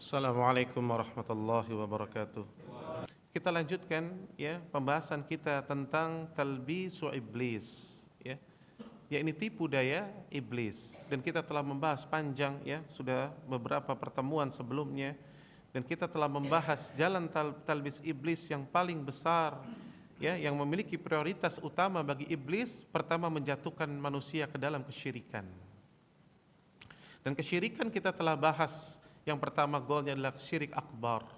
Assalamualaikum warahmatullahi wabarakatuh. Kita lanjutkan ya pembahasan kita tentang talbisu iblis ya, yakni tipu daya iblis, dan kita telah membahas panjang ya, sudah beberapa pertemuan sebelumnya, dan kita telah membahas jalan talbis iblis yang paling besar ya, yang memiliki prioritas utama bagi iblis. Pertama, menjatuhkan manusia ke dalam kesyirikan. Dan kesyirikan kita telah bahas, yang pertama goalnya adalah syirik akbar.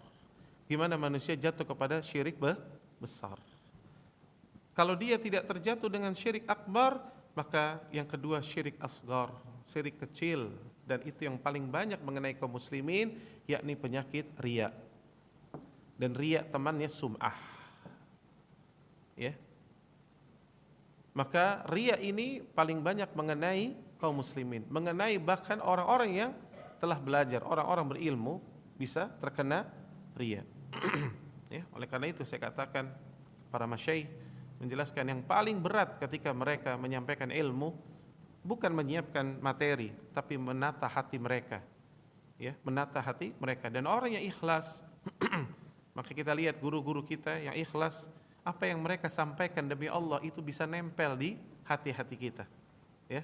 Gimana manusia jatuh kepada syirik besar. Kalau dia tidak terjatuh dengan syirik akbar, maka yang kedua syirik asgar, syirik kecil. Dan itu yang paling banyak mengenai kaum muslimin, yakni penyakit riya. Dan riya temannya sum'ah ya. Maka riya ini paling banyak mengenai kaum muslimin, mengenai bahkan orang-orang yang telah belajar, orang-orang berilmu bisa terkena riya. Ya, oleh karena itu saya katakan para masyaikh menjelaskan yang paling berat ketika mereka menyampaikan ilmu bukan menyiapkan materi, tapi menata hati mereka. Ya, menata hati mereka. Dan orang yang ikhlas, maka kita lihat guru-guru kita yang ikhlas, apa yang mereka sampaikan demi Allah itu bisa nempel di hati-hati kita. Ya.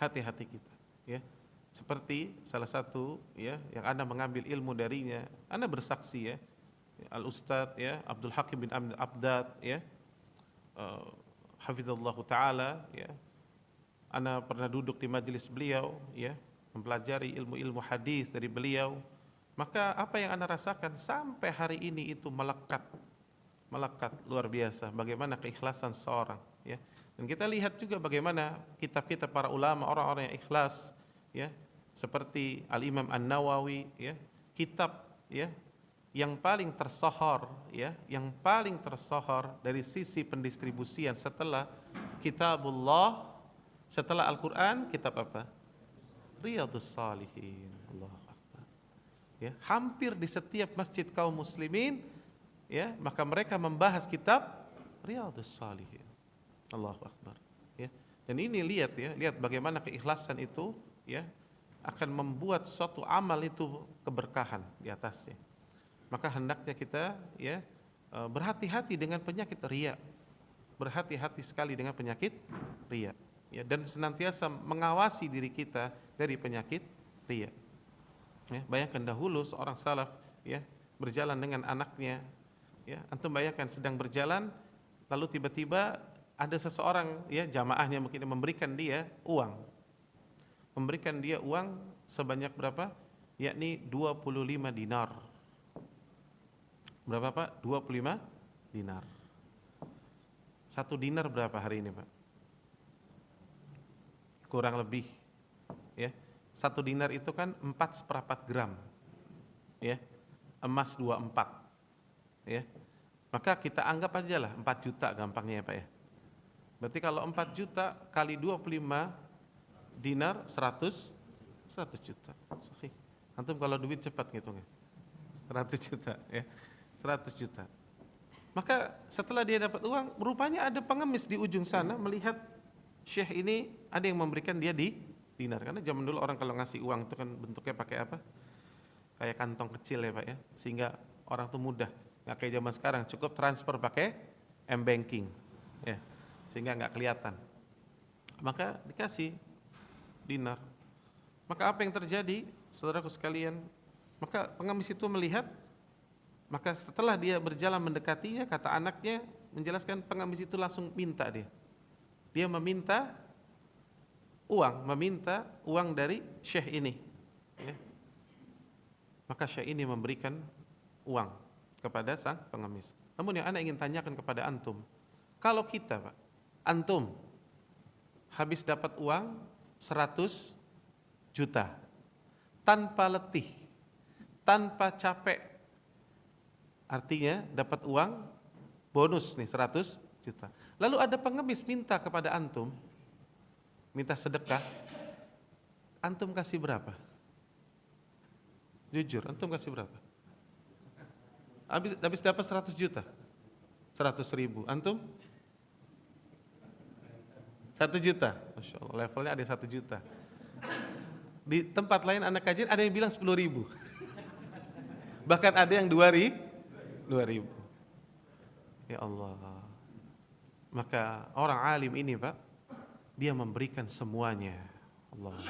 Hati-hati kita, ya. Seperti salah satu ya yang Anda mengambil ilmu darinya, Anda bersaksi ya, Al-Ustadz ya Abdul Hakim bin Abdad ya, hafizallahu taala ya. Anda pernah duduk di majelis beliau ya, mempelajari ilmu-ilmu hadis dari beliau. Maka apa yang Anda rasakan sampai hari ini itu melekat luar biasa, bagaimana keikhlasan seorang ya. Dan kita lihat juga bagaimana kitab-kitab para ulama, orang-orang yang ikhlas ya, seperti Al-Imam An-Nawawi ya, kitab ya yang paling tersohor ya, yang paling tersohor dari sisi pendistribusian setelah Kitabullah, setelah Al-Qur'an, kitab apa? Riyadhus Shalihin. Allahu Akbar. Ya, hampir di setiap masjid kaum muslimin ya, maka mereka membahas kitab Riyadhus Shalihin. Allahu Akbar ya. Dan ini lihat ya, lihat bagaimana keikhlasan itu ya akan membuat suatu amal itu keberkahan di atasnya. Maka hendaknya kita ya berhati-hati dengan penyakit riya. Berhati-hati sekali dengan penyakit riya ya, dan senantiasa mengawasi diri kita dari penyakit riya. Ya, bayangkan dahulu seorang salaf ya berjalan dengan anaknya ya, antum bayangkan sedang berjalan lalu tiba-tiba ada seseorang ya, jamaahnya mungkin memberikan dia uang. Memberikan dia uang sebanyak berapa? Yakni 25 dinar. Berapa Pak? 25 dinar. 1 dinar berapa hari ini Pak? Kurang lebih ya. 1 dinar itu kan 4/4 gram ya. Emas 24 ya. Maka kita anggap aja lah 4 juta gampangnya ya Pak ya. Berarti kalau 4 juta kali 25 dinar 100 juta. Sahih. Antum kalau duit cepat ngitungnya. 100 juta ya. 100 juta. Maka setelah dia dapat uang, rupanya ada pengemis di ujung sana melihat syekh ini ada yang memberikan dia di dinar. Karena zaman dulu orang kalau ngasih uang itu kan bentuknya pakai apa? Kayak kantong kecil ya Pak ya. Sehingga orang tuh mudah. Nggak kayak zaman sekarang, cukup transfer pakai M-banking ya, sehingga nggak kelihatan. Maka dikasih dinar. Maka apa yang terjadi saudaraku sekalian? Maka pengemis itu melihat, maka setelah dia berjalan mendekatinya, kata anaknya menjelaskan, pengemis itu langsung minta dia meminta uang dari syekh ini ya. Maka syekh ini memberikan uang kepada sang pengemis. Namun yang ana ingin tanyakan kepada antum, kalau kita Pak, antum habis dapat uang 100 juta tanpa letih, tanpa capek, artinya dapat uang bonus nih 100 juta. Lalu ada pengemis minta kepada antum, minta sedekah, antum kasih berapa? Jujur, antum kasih berapa? Habis dapat 100 juta, 100.000, antum 1 juta, Masya Allah, levelnya ada 1 juta. Di tempat lain anak kajian ada yang bilang 10.000. Bahkan ada yang 2.000. Ya Allah. Maka orang alim ini Pak, dia memberikan semuanya. Allah.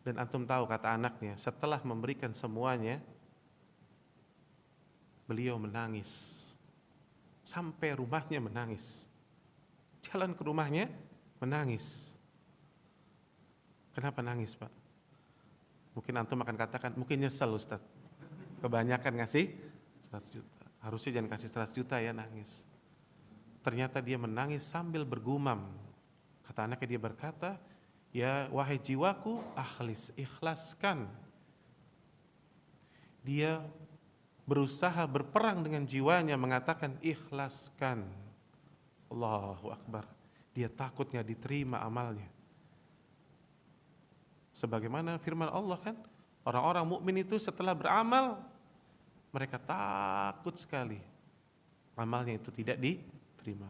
Dan antum tahu kata anaknya, setelah memberikan semuanya, beliau menangis. Sampai rumahnya menangis. Jalan ke rumahnya menangis. Kenapa nangis Pak? Mungkin antum akan katakan, mungkin nyesel Ustaz. Kebanyakan ngasih 100 juta. Harusnya jangan kasih 100 juta ya, nangis. Ternyata dia menangis sambil bergumam. Kata anaknya, dia berkata, ya wahai jiwaku, ikhlaskan. Dia berusaha berperang dengan jiwanya, mengatakan ikhlaskan. Allahu Akbar. Dia takutnya diterima amalnya. Sebagaimana firman Allah kan, orang-orang mukmin itu setelah beramal, mereka takut sekali amalnya itu tidak diterima.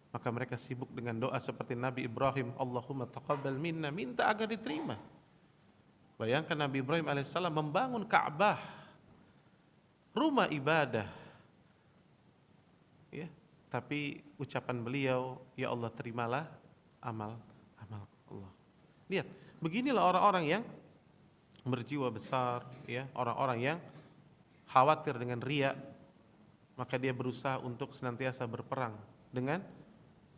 Maka mereka sibuk dengan doa seperti Nabi Ibrahim, Allahumma taqabbal minna, minta agar diterima. Bayangkan Nabi Ibrahim alaihissalam membangun Ka'bah, rumah ibadah, ya. Tapi ucapan beliau, ya Allah terimalah amal Allah. Lihat, beginilah orang-orang yang berjiwa besar, ya, orang-orang yang khawatir dengan riya, maka dia berusaha untuk senantiasa berperang dengan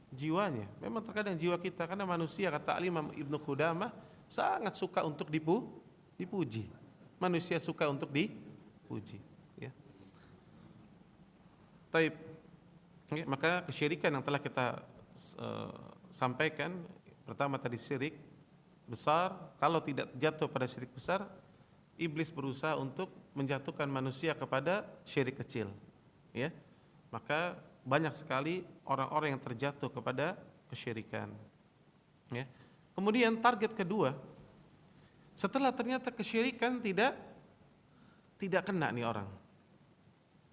jiwanya. Memang terkadang jiwa kita, karena manusia, kata Imam Ibnu Qudamah, sangat suka untuk dipuji. Manusia suka untuk dipuji. Taib. Maka kesyirikan yang telah kita sampaikan, pertama tadi syirik besar. Kalau tidak jatuh pada syirik besar, iblis berusaha untuk menjatuhkan manusia kepada syirik kecil. Ya, maka banyak sekali orang-orang yang terjatuh kepada kesyirikan. Ya. Kemudian target kedua, setelah ternyata kesyirikan tidak kena nih orang,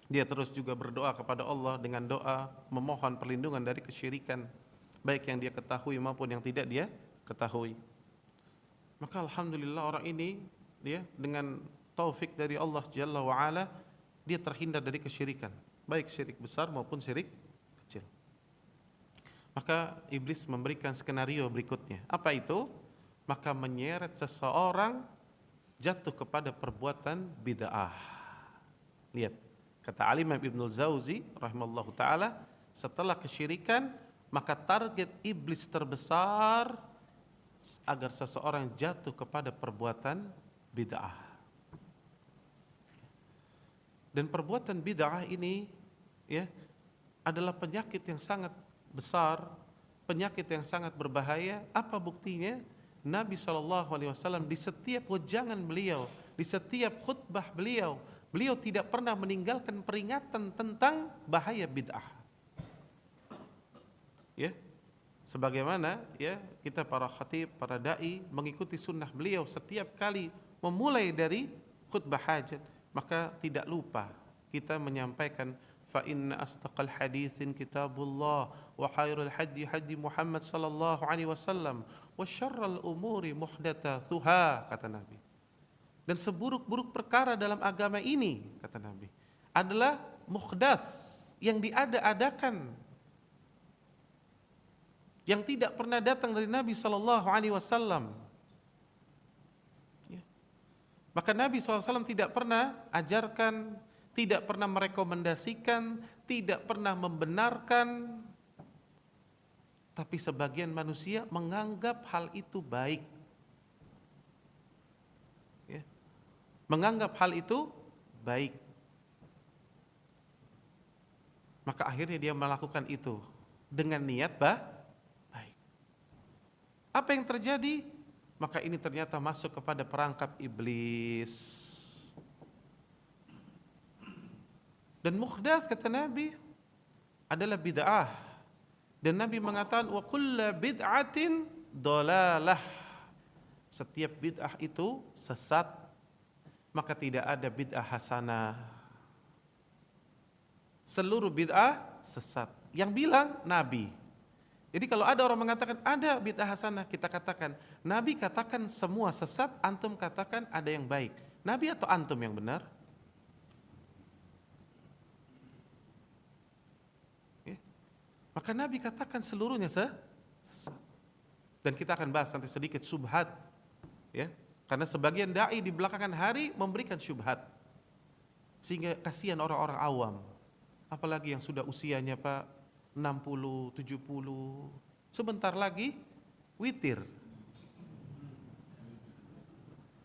dia terus juga berdoa kepada Allah dengan doa memohon perlindungan dari kesyirikan, baik yang dia ketahui maupun yang tidak dia ketahui. Maka alhamdulillah orang ini, dia dengan taufik dari Allah Jalla wa Ala, dia terhindar dari kesyirikan, baik syirik besar maupun syirik kecil. Maka iblis memberikan skenario berikutnya. Apa itu? Maka menyeret seseorang jatuh kepada perbuatan bid'ah. Lihat, kata Imam Ibnu Jauzi rahimallahu taala, setelah kesyirikan, maka target iblis terbesar agar seseorang jatuh kepada perbuatan bid'ah. Dan perbuatan bid'ah ini, ya, adalah penyakit yang sangat besar, penyakit yang sangat berbahaya. Apa buktinya? Nabi SAW di setiap wejangan beliau, di setiap khutbah beliau tidak pernah meninggalkan peringatan tentang bahaya bid'ah. Ya, sebagaimana ya kita para khatib, para dai mengikuti sunnah beliau setiap kali memulai dari khutbah hajat, maka tidak lupa kita menyampaikan fa inna astaqal haditsin kitabullah wa khairul hadi hadi Muhammad sallallahu alaihi wasallam wa syarrul umuri muhdatsatuha, kata Nabi. Dan seburuk-buruk perkara dalam agama ini, kata Nabi, adalah muhdats, yang diada-adakan, yang tidak pernah datang dari Nabi sallallahu alaihi wasallam. Maka Nabi SAW tidak pernah ajarkan, tidak pernah merekomendasikan, tidak pernah membenarkan. Tapi sebagian manusia menganggap hal itu baik. Ya. Menganggap hal itu baik. Maka akhirnya dia melakukan itu dengan niat baik. Apa yang terjadi? Maka ini ternyata masuk kepada perangkap iblis. Dan muhdats, kata Nabi, adalah bid'ah. Dan Nabi mengatakan wa kullu bid'atin dhalalah. Setiap bid'ah itu sesat, maka tidak ada bid'ah hasanah. Seluruh bid'ah sesat. Yang bilang Nabi. Jadi kalau ada orang mengatakan ada bid'ah hasanah, kita katakan Nabi katakan semua sesat, antum katakan ada yang baik. Nabi atau antum yang benar? Ya. Maka Nabi katakan seluruhnya sesat. Dan kita akan bahas nanti sedikit syubhat, ya. Karena sebagian dai di belakangan hari memberikan syubhat, sehingga kasihan orang-orang awam. Apalagi yang sudah usianya Pak 60, 70, sebentar lagi witir.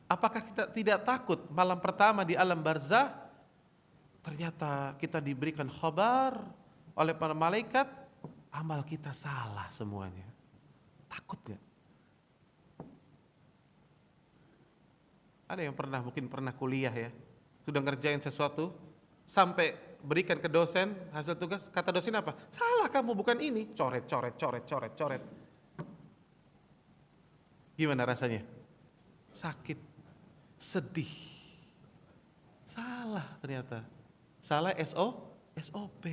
Apakah kita tidak takut malam pertama di alam barzah ternyata kita diberikan khabar oleh para malaikat amal kita salah semuanya? Takut gak? Ada yang mungkin pernah kuliah ya, sudah ngerjain sesuatu sampai berikan ke dosen hasil tugas, kata dosen apa? Salah kamu, bukan ini. Coret. Gimana rasanya? Sakit, sedih. Salah ternyata. Salah SOP.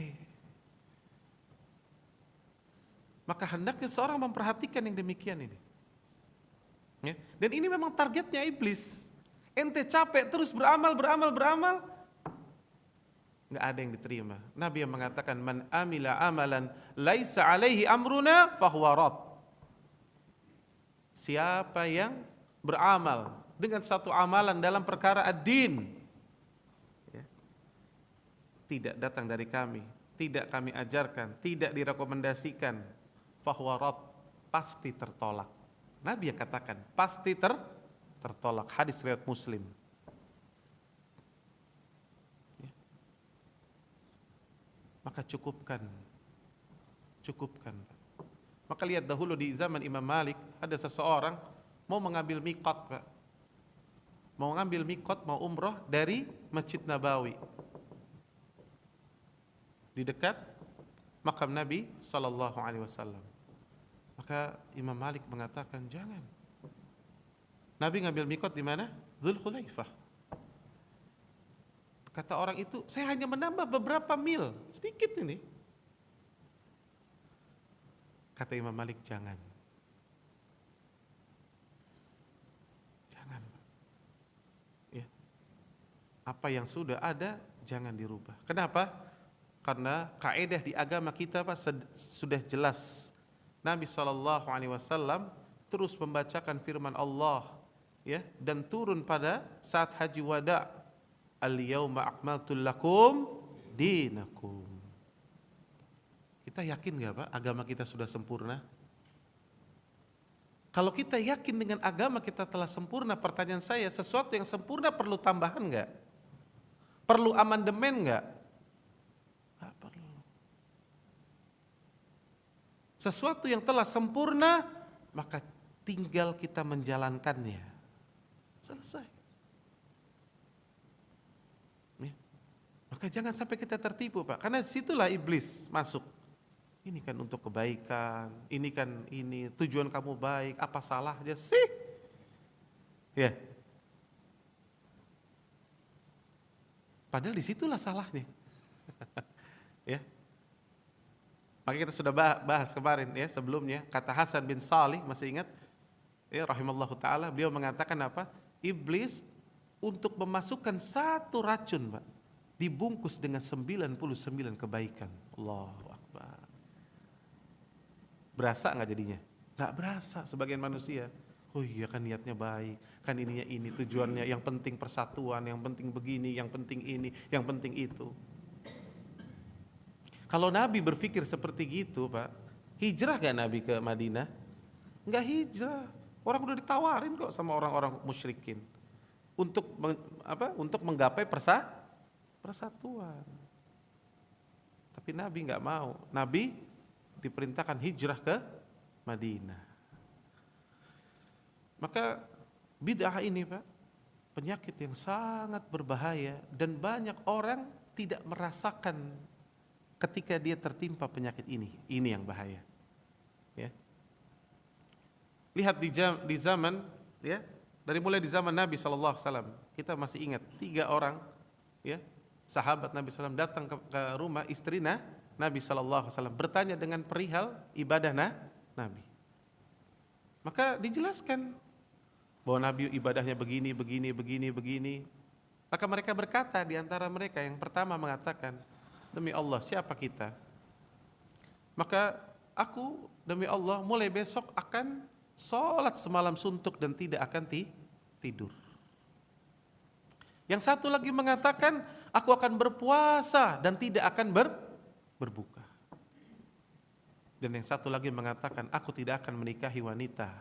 Maka hendaknya seorang memperhatikan yang demikian ini. Ya. Dan ini memang targetnya iblis. Ente capek terus beramal, nggak ada yang diterima. Nabi yang mengatakan man amila amalan laisa alaihi amruna fahuwa rad. Siapa yang beramal dengan satu amalan dalam perkara ad-din, ya, tidak datang dari kami, tidak kami ajarkan, tidak direkomendasikan, fahuwa rad, pasti tertolak. Nabi yang katakan pasti tertolak. Hadis riwayat Muslim. Ya. Maka cukupkan. Maka lihat dahulu di zaman Imam Malik ada seseorang mau mengambil miqat, Pak. Mau ngambil miqat, mau umroh dari Masjid Nabawi. Di dekat makam Nabi sallallahu alaihi wasallam. Maka Imam Malik mengatakan jangan. Nabi ngambil miqat di mana? Dzulhulaifah. Kata orang itu, saya hanya menambah beberapa mil, sedikit ini. Kata Imam Malik, jangan. Ya. Apa yang sudah ada jangan dirubah. Kenapa? Karena kaidah di agama kita Pak sudah jelas. Nabi SAW terus membacakan firman Allah, ya, dan turun pada saat haji wada, al-yauma akmaltu lakum dinakum. Kita yakin gak Pak agama kita sudah sempurna? Kalau kita yakin dengan agama kita telah sempurna, pertanyaan saya, sesuatu yang sempurna perlu tambahan gak? Perlu amandemen gak? Gak perlu. Sesuatu yang telah sempurna, maka tinggal kita menjalankannya. Selesai. Ya. Maka jangan sampai kita tertipu Pak, karena situlah iblis masuk. Ini kan untuk kebaikan, ini kan ini tujuan kamu baik, apa salahnya sih? Ya. Padahal disitulah salahnya. Ya. Maka kita sudah bahas kemarin ya sebelumnya, kata Hasan bin Salih, masih ingat? Ya, rahimallahu taala, beliau mengatakan apa? Iblis untuk memasukkan satu racun, Pak, dibungkus dengan 99 kebaikan. Allahu Akbar. Berasa nggak jadinya? Nggak berasa sebagian manusia. Oh iya kan niatnya baik, kan ininya ini, tujuannya yang penting persatuan, yang penting begini, yang penting ini, yang penting itu. Kalau Nabi berpikir seperti gitu Pak, hijrah gak Nabi ke Madinah? Nggak hijrah. Orang udah ditawarin kok sama orang-orang musyrikin untuk untuk menggapai persatuan. Tapi Nabi nggak mau. Nabi diperintahkan hijrah ke Madinah. Maka bid'ah ini Pak, penyakit yang sangat berbahaya dan banyak orang tidak merasakan ketika dia tertimpa penyakit ini. Ini yang bahaya. Ya. Lihat di zaman, ya, dari mulai di zaman Nabi SAW, kita masih ingat 3 orang, ya, sahabat Nabi SAW datang ke rumah istri Nabi SAW bertanya dengan perihal ibadah Nabi. Maka dijelaskan, bahwa Nabi ibadahnya begini, begini, begini, begini. Maka mereka berkata di antara mereka yang pertama mengatakan, demi Allah siapa kita? Maka aku demi Allah mulai besok akan sholat semalam suntuk dan tidak akan tidur. Yang satu lagi mengatakan, aku akan berpuasa dan tidak akan berbuka. Dan yang satu lagi mengatakan, aku tidak akan menikahi wanita.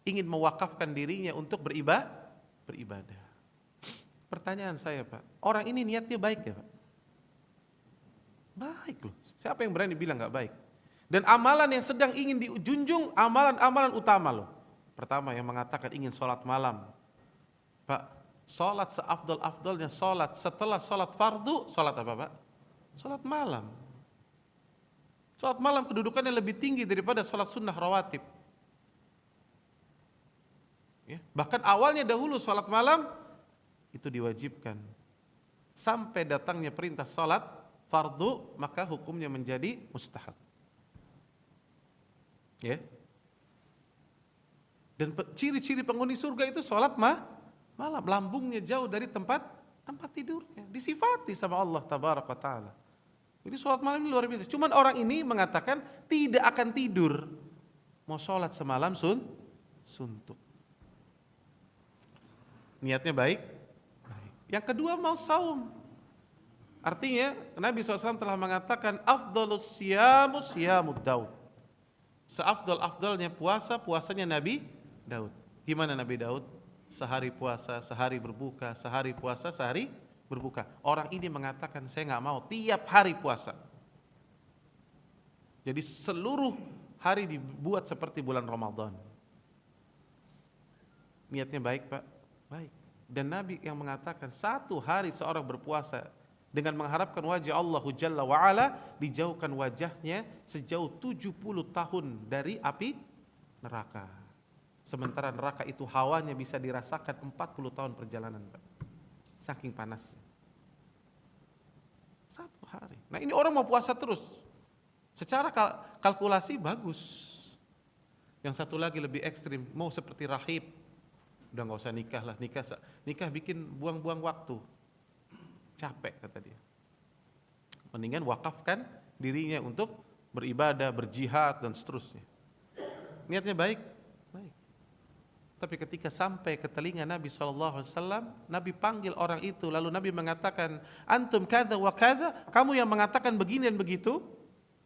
Ingin mewakafkan dirinya untuk beribadah. Pertanyaan saya Pak, orang ini niatnya baik ya Pak? Baik loh, siapa yang berani bilang gak baik? Dan amalan yang sedang ingin dijunjung, amalan-amalan utama loh. Pertama yang mengatakan ingin sholat malam. Pak, sholat seafdal-afdalnya sholat setelah sholat fardu, sholat apa Pak? Sholat malam. Sholat malam kedudukannya lebih tinggi daripada sholat sunnah rawatib. Ya, bahkan awalnya dahulu sholat malam itu diwajibkan. Sampai datangnya perintah sholat fardu, maka hukumnya menjadi mustahab. Ya. Dan ciri-ciri penghuni surga itu sholat malam, lambungnya jauh dari tempat tidurnya, disifati sama Allah tabaraka taala. Jadi sholat malam ini luar biasa. Cuman orang ini mengatakan tidak akan tidur, mau sholat semalam suntuk. Niatnya baik. Yang kedua mau saum. Artinya Nabi SAW telah mengatakan afdalus siyamus siyamud Daud. Seafdal-afdalnya puasanya Nabi Daud. Gimana Nabi Daud? Sehari puasa, sehari berbuka, sehari puasa, sehari berbuka. Orang ini mengatakan saya nggak mau tiap hari puasa. Jadi seluruh hari dibuat seperti bulan Ramadan. Niatnya baik Pak? Baik. Dan Nabi yang mengatakan satu hari seorang berpuasa dengan mengharapkan wajah Allah Jalla wa'ala, dijauhkan wajahnya sejauh 70 tahun dari api neraka. Sementara neraka itu hawanya bisa dirasakan 40 tahun perjalanan Pak. Saking panasnya. Satu hari. Nah ini orang mau puasa terus. Secara kalkulasi bagus. Yang satu lagi lebih ekstrim, mau seperti rahib. Udah gak usah nikah lah, nikah bikin buang-buang waktu. Capek kata dia. Mendingan wakafkan dirinya untuk beribadah, berjihad dan seterusnya. Niatnya baik, baik. Tapi ketika sampai ke telinga Nabi SAW, Nabi panggil orang itu, lalu Nabi mengatakan, antum kada wa kada, kamu yang mengatakan begini dan begitu?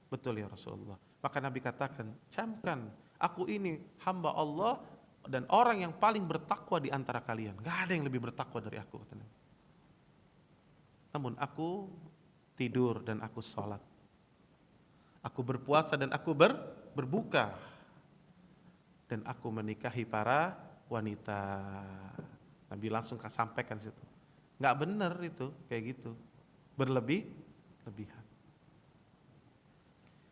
Betul ya Rasulullah. Maka Nabi katakan, camkan, aku ini hamba Allah dan orang yang paling bertakwa di antara kalian. Gak ada yang lebih bertakwa dari aku, kata Nabi. Namun aku tidur dan aku sholat. Aku berpuasa dan aku berbuka. Dan aku menikahi para wanita. Nabi langsung sampaikan situ. Gak benar itu, kayak gitu. Berlebihan.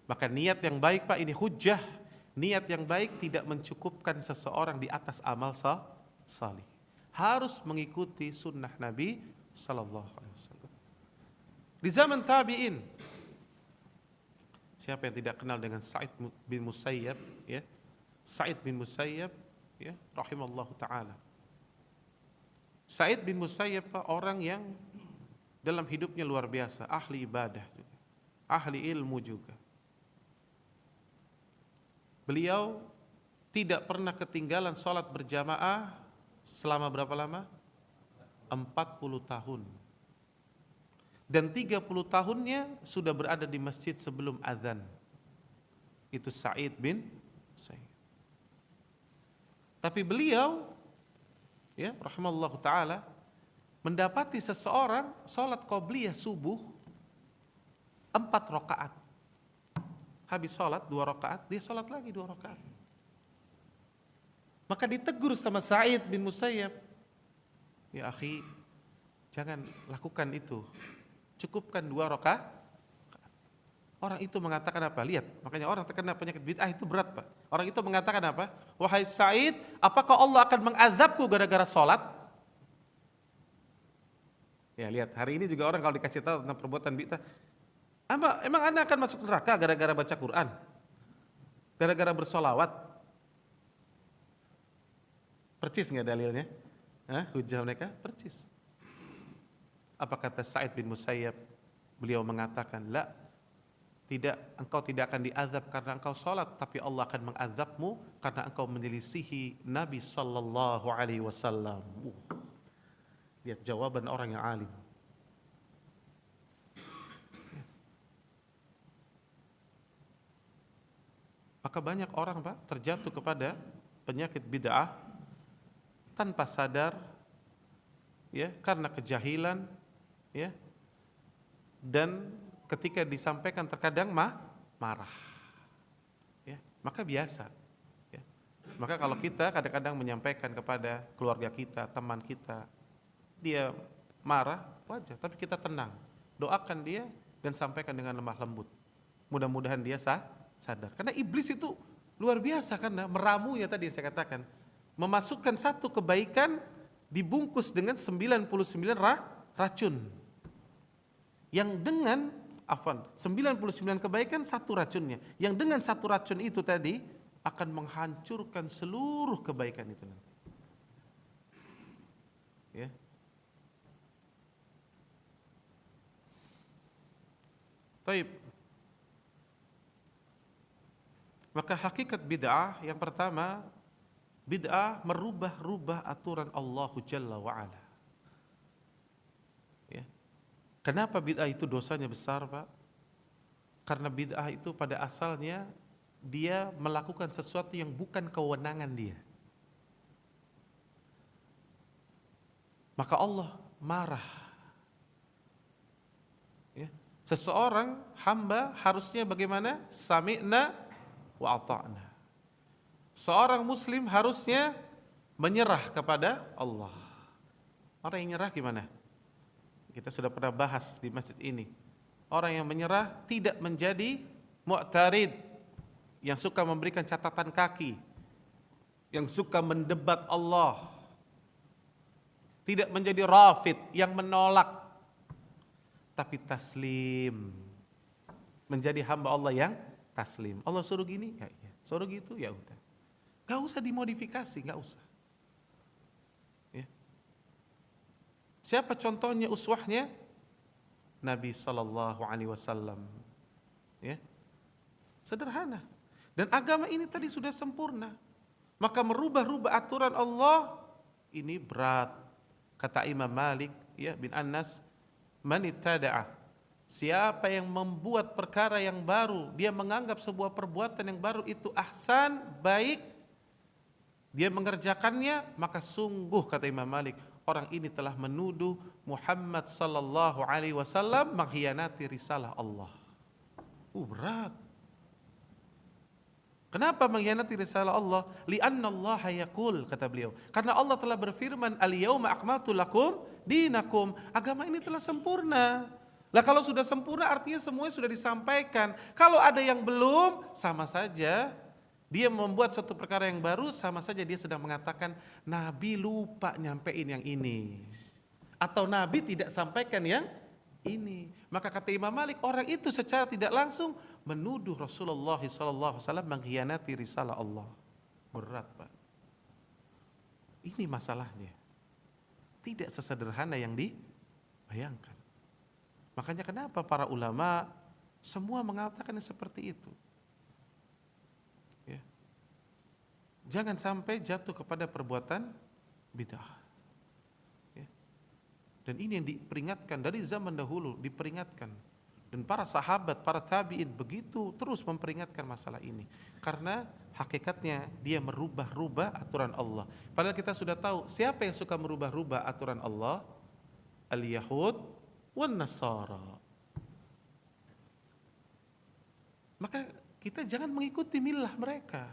Maka niat yang baik Pak, ini hujjah. Niat yang baik tidak mencukupkan seseorang di atas amal salih. Harus mengikuti sunnah Nabi Sallallahu Alaihi Wasallam. Di zaman tabi'in, siapa yang tidak kenal dengan Sa'id bin Musayyab? Ya, Sa'id bin Musayyab, ya, rahimallahu taala. Sa'id bin Musayyab orang yang dalam hidupnya luar biasa, ahli ibadah juga, ahli ilmu juga. Beliau tidak pernah ketinggalan sholat berjamaah selama berapa lama? 40 tahun. Dan 30 tahunnya sudah berada di masjid sebelum azan. Itu Sa'id bin Musayyab. Tapi beliau, ya, rahimallahu ta'ala, mendapati seseorang sholat qobliyah subuh 4 rakaat. Habis sholat 2 rakaat, dia sholat lagi 2 rakaat. Maka ditegur sama Sa'id bin Musayyab, ya akhi, jangan lakukan itu, cukupkan 2 rakaat. Orang itu mengatakan apa? Lihat, makanya orang terkena penyakit bid'ah itu berat Pak. Orang itu mengatakan apa? Wahai Sa'id, apakah Allah akan mengazabku gara-gara sholat? Ya lihat, hari ini juga orang kalau dikasih tahu tentang perbuatan bid'ah, emang Anda akan masuk neraka gara-gara baca Quran? Gara-gara bersolawat? Percis nggak dalilnya? Hujah mereka percis. Apa kata Sa'id bin Musayyab? Beliau mengatakan, la, tidak, engkau tidak akan diazab karena engkau sholat, tapi Allah akan mengazabmu karena engkau menyelisihi Nabi Sallallahu Alaihi Wasallam. Lihat jawaban orang yang alim. Maka banyak orang, Pak, terjatuh kepada penyakit bid'ah tanpa sadar, ya, karena kejahilan, ya, dan ketika disampaikan terkadang marah, ya, maka biasa, ya. Maka kalau kita kadang-kadang menyampaikan kepada keluarga kita, teman kita, dia marah, wajar, tapi kita tenang, doakan dia dan sampaikan dengan lemah lembut. Mudah-mudahan dia sadar. Karena iblis itu luar biasa, karena meramunya tadi saya katakan, memasukkan satu kebaikan dibungkus dengan 99 racun. Yang dengan 99 kebaikan, satu racunnya. Yang dengan satu racun itu tadi akan menghancurkan seluruh kebaikan itu nanti. Ya. Taib. Maka hakikat bid'ah yang pertama, bid'ah merubah-rubah aturan Allah Jalla wa'ala. Ya. Kenapa bid'ah itu dosanya besar, Pak? Karena bid'ah itu pada asalnya dia melakukan sesuatu yang bukan kewenangan dia. Maka Allah marah. Ya. Seseorang hamba harusnya bagaimana? Sami'na wa ata'na. Seorang muslim harusnya menyerah kepada Allah. Orang yang nyerah gimana? Kita sudah pernah bahas di masjid ini. Orang yang menyerah tidak menjadi mu'tarid, yang suka memberikan catatan kaki, yang suka mendebat Allah. Tidak menjadi rafid, yang menolak, tapi taslim, menjadi hamba Allah yang taslim. Allah suruh gini, ya, ya. Suruh gitu, ya udah. Gak usah dimodifikasi, gak usah. Ya. Siapa contohnya, uswahnya? Nabi Sallallahu Alaihi Wasallam. Ya. Sederhana. Dan agama ini tadi sudah sempurna. Maka merubah-rubah aturan Allah ini berat. Kata Imam Malik, ya, bin Anas, man ittada'a, siapa yang membuat perkara yang baru, dia menganggap sebuah perbuatan yang baru itu ahsan, baik, dia mengerjakannya, maka sungguh, kata Imam Malik, orang ini telah menuduh Muhammad sallallahu alaihi wasallam mengkhianati risalah Allah. Berat. Kenapa mengkhianati risalah Allah? Li'anna Allah yaqul, kata beliau, karena Allah telah berfirman, al-yauma akmaltu lakum dinakum, agama ini telah sempurna. Lah kalau sudah sempurna artinya semuanya sudah disampaikan. Kalau ada yang belum, sama saja dia membuat suatu perkara yang baru, sama saja dia sedang mengatakan Nabi lupa nyampein yang ini, atau Nabi tidak sampaikan yang ini. Maka kata Imam Malik, orang itu secara tidak langsung menuduh Rasulullah SAW mengkhianati risalah Allah. Berat, Pak. Ini masalahnya. Tidak sesederhana yang dibayangkan. Makanya kenapa para ulama semua mengatakan seperti itu. Ya. Jangan sampai jatuh kepada perbuatan bid'ah. Dan ini yang diperingatkan dari zaman dahulu, diperingatkan. Dan para sahabat, para tabi'in begitu terus memperingatkan masalah ini. Karena hakikatnya dia merubah-rubah aturan Allah. Padahal kita sudah tahu siapa yang suka merubah-rubah aturan Allah? Al-Yahud wan Nasara. Maka kita jangan mengikuti milah mereka.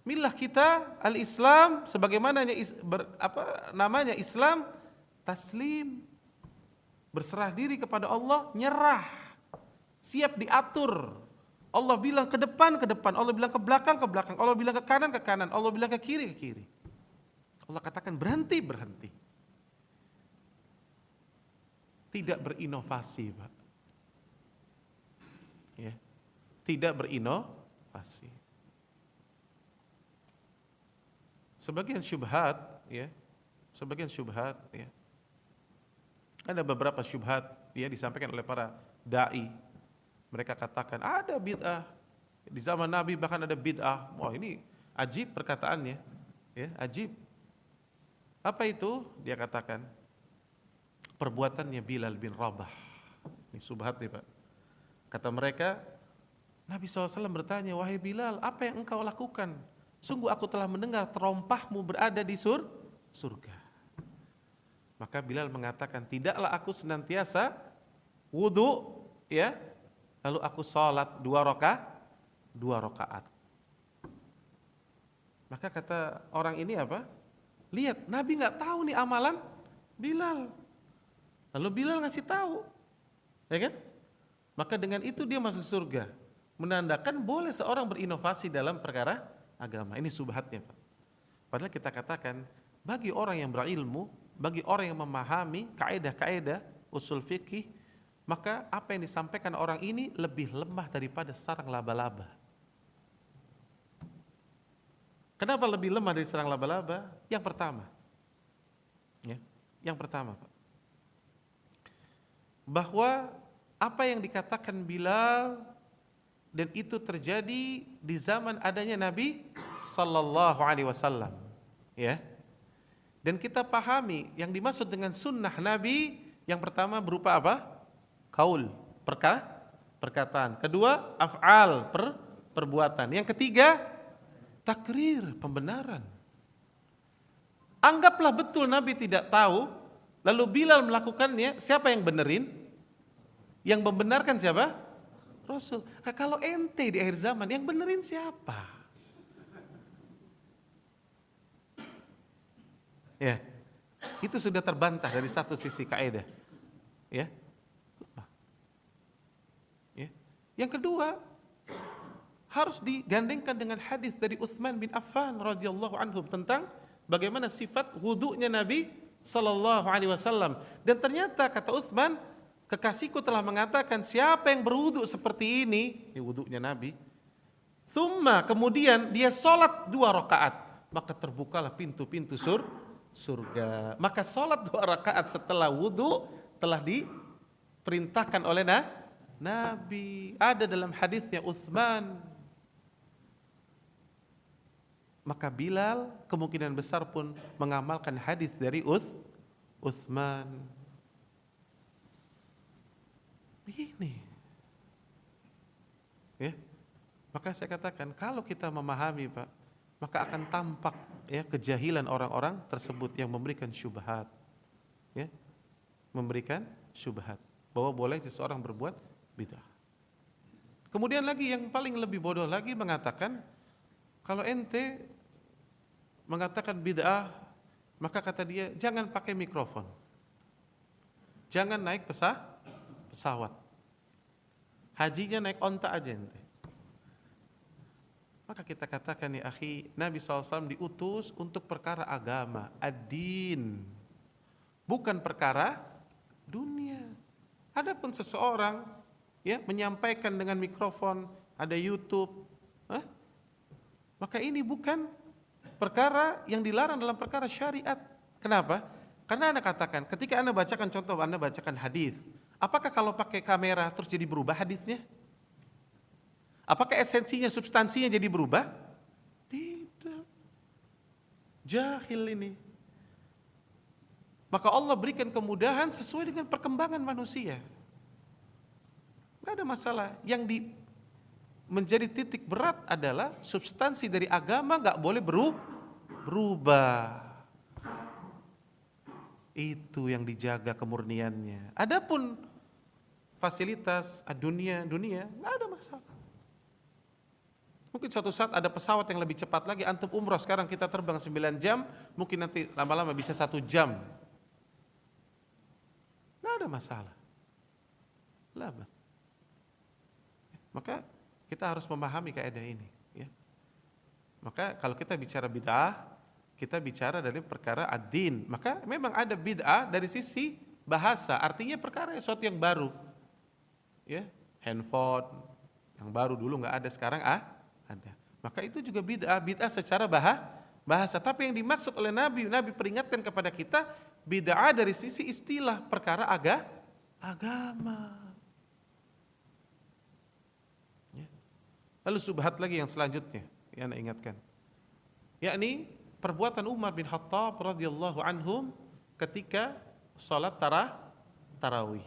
Milah kita al-Islam, sebagaimana namanya Islam, taslim, berserah diri kepada Allah, nyerah, siap diatur. Allah bilang ke depan, Allah bilang ke belakang, Allah bilang ke kanan, Allah bilang ke kiri. Allah katakan berhenti. Tidak berinovasi, Pak. Ya. Tidak berinovasi. sebagian syubhat, ya, sebagian syubhat, ya. Ada beberapa syubhat, ya, disampaikan oleh para dai. Mereka katakan ada bid'ah di zaman Nabi, bahkan ada bid'ah. Wah, ini ajib perkataannya, ya, ajib. Apa itu? Dia katakan perbuatannya Bilal bin Rabah. Ini syubhat nih, Pak. Kata mereka, Nabi SAW bertanya, wahai Bilal, apa yang engkau lakukan? Sungguh aku telah mendengar terompahmu berada di surga. Maka Bilal mengatakan, tidaklah aku senantiasa wudu, ya, lalu aku sholat 2 rakaat. Maka kata orang ini apa? Lihat, Nabi nggak tahu nih amalan Bilal. Lalu Bilal ngasih tahu, ya kan? Maka dengan itu dia masuk surga. Menandakan boleh seorang berinovasi dalam perkara agama. Ini subhatnya, Pak. Padahal kita katakan, bagi orang yang berilmu, bagi orang yang memahami kaidah-kaidah usul fikih, maka apa yang disampaikan orang ini lebih lemah daripada sarang laba-laba. Kenapa lebih lemah dari sarang laba-laba? Yang pertama, ya, yang pertama, Pak, bahwa apa yang dikatakan Bilal dan itu terjadi di zaman adanya Nabi Sallallahu Alaihi Wasallam, ya. Dan kita pahami yang dimaksud dengan sunnah Nabi, yang pertama berupa apa? Kaul, perkataan. Kedua, af'al, perbuatan. Yang ketiga, takrir, pembenaran. Anggaplah betul Nabi tidak tahu, lalu Bilal melakukannya, siapa yang benerin? Yang membenarkan siapa? Rasul. Nah, kalau ente di akhir zaman, yang benerin siapa? Ya, itu sudah terbantah dari satu sisi kaidah. Ya. Ya. Yang kedua, harus digandengkan dengan hadis dari Utsman bin Affan radhiyallahu anhu tentang bagaimana sifat wudunya Nabi sallallahu alaihi wasallam. Dan ternyata kata Utsman, kekasihku telah mengatakan siapa yang berwudu seperti ini wudunya Nabi, thumma kemudian dia sholat 2 rakaat, maka terbukalah pintu-pintu surga. Maka sholat 2 rakaat setelah wudu telah diperintahkan oleh Nabi. Ada dalam hadisnya Utsman. Maka Bilal kemungkinan besar pun mengamalkan hadis dari Utsman. Begini, ya. Maka saya katakan kalau kita memahami, Pak, maka akan tampak, ya, kejahilan orang-orang tersebut yang memberikan syubhat, ya, memberikan syubhat bahwa boleh seseorang berbuat bid'ah. Kemudian lagi yang paling lebih bodoh lagi mengatakan kalau ente mengatakan bid'ah, maka kata dia jangan pakai mikrofon, jangan naik pesawat, hajinya naik onta aja ente. Maka kita katakan, ya akhi, Nabi SAW diutus untuk perkara agama, ad-din, bukan perkara dunia. Adapun seseorang, ya, menyampaikan dengan mikrofon, ada YouTube, maka ini bukan perkara yang dilarang dalam perkara syariat. Kenapa? Karena Anda katakan, ketika Anda bacakan contoh, Anda bacakan hadis, apakah kalau pakai kamera terus jadi berubah hadisnya? Apakah esensinya, substansinya jadi berubah? Tidak. Jahil ini. Maka Allah berikan kemudahan sesuai dengan perkembangan manusia. Tidak ada masalah. Yang menjadi titik berat adalah substansi dari agama gak boleh berubah. Itu yang dijaga kemurniannya. Adapun fasilitas dunia nggak ada masalah. Mungkin suatu saat ada pesawat yang lebih cepat lagi, antum umroh sekarang kita terbang 9 jam, mungkin nanti lama-lama bisa 1 jam. Nggak ada masalah. Lama. Maka kita harus memahami kaidah ini, ya. Maka kalau kita bicara bid'ah, kita bicara dari perkara ad-din. Maka memang ada bid'ah dari sisi bahasa, artinya perkara sesuatu yang baru. Ya, handphone yang baru dulu nggak ada, sekarang ada. Maka itu juga bid'ah secara bahasa. Tapi yang dimaksud oleh Nabi, Nabi peringatkan kepada kita bid'ah dari sisi istilah perkara agama. Ya. Lalu subhat lagi yang selanjutnya yang Anda ingatkan, yakni perbuatan Umar bin Khattab radhiyallahu anhum ketika salat tarawih.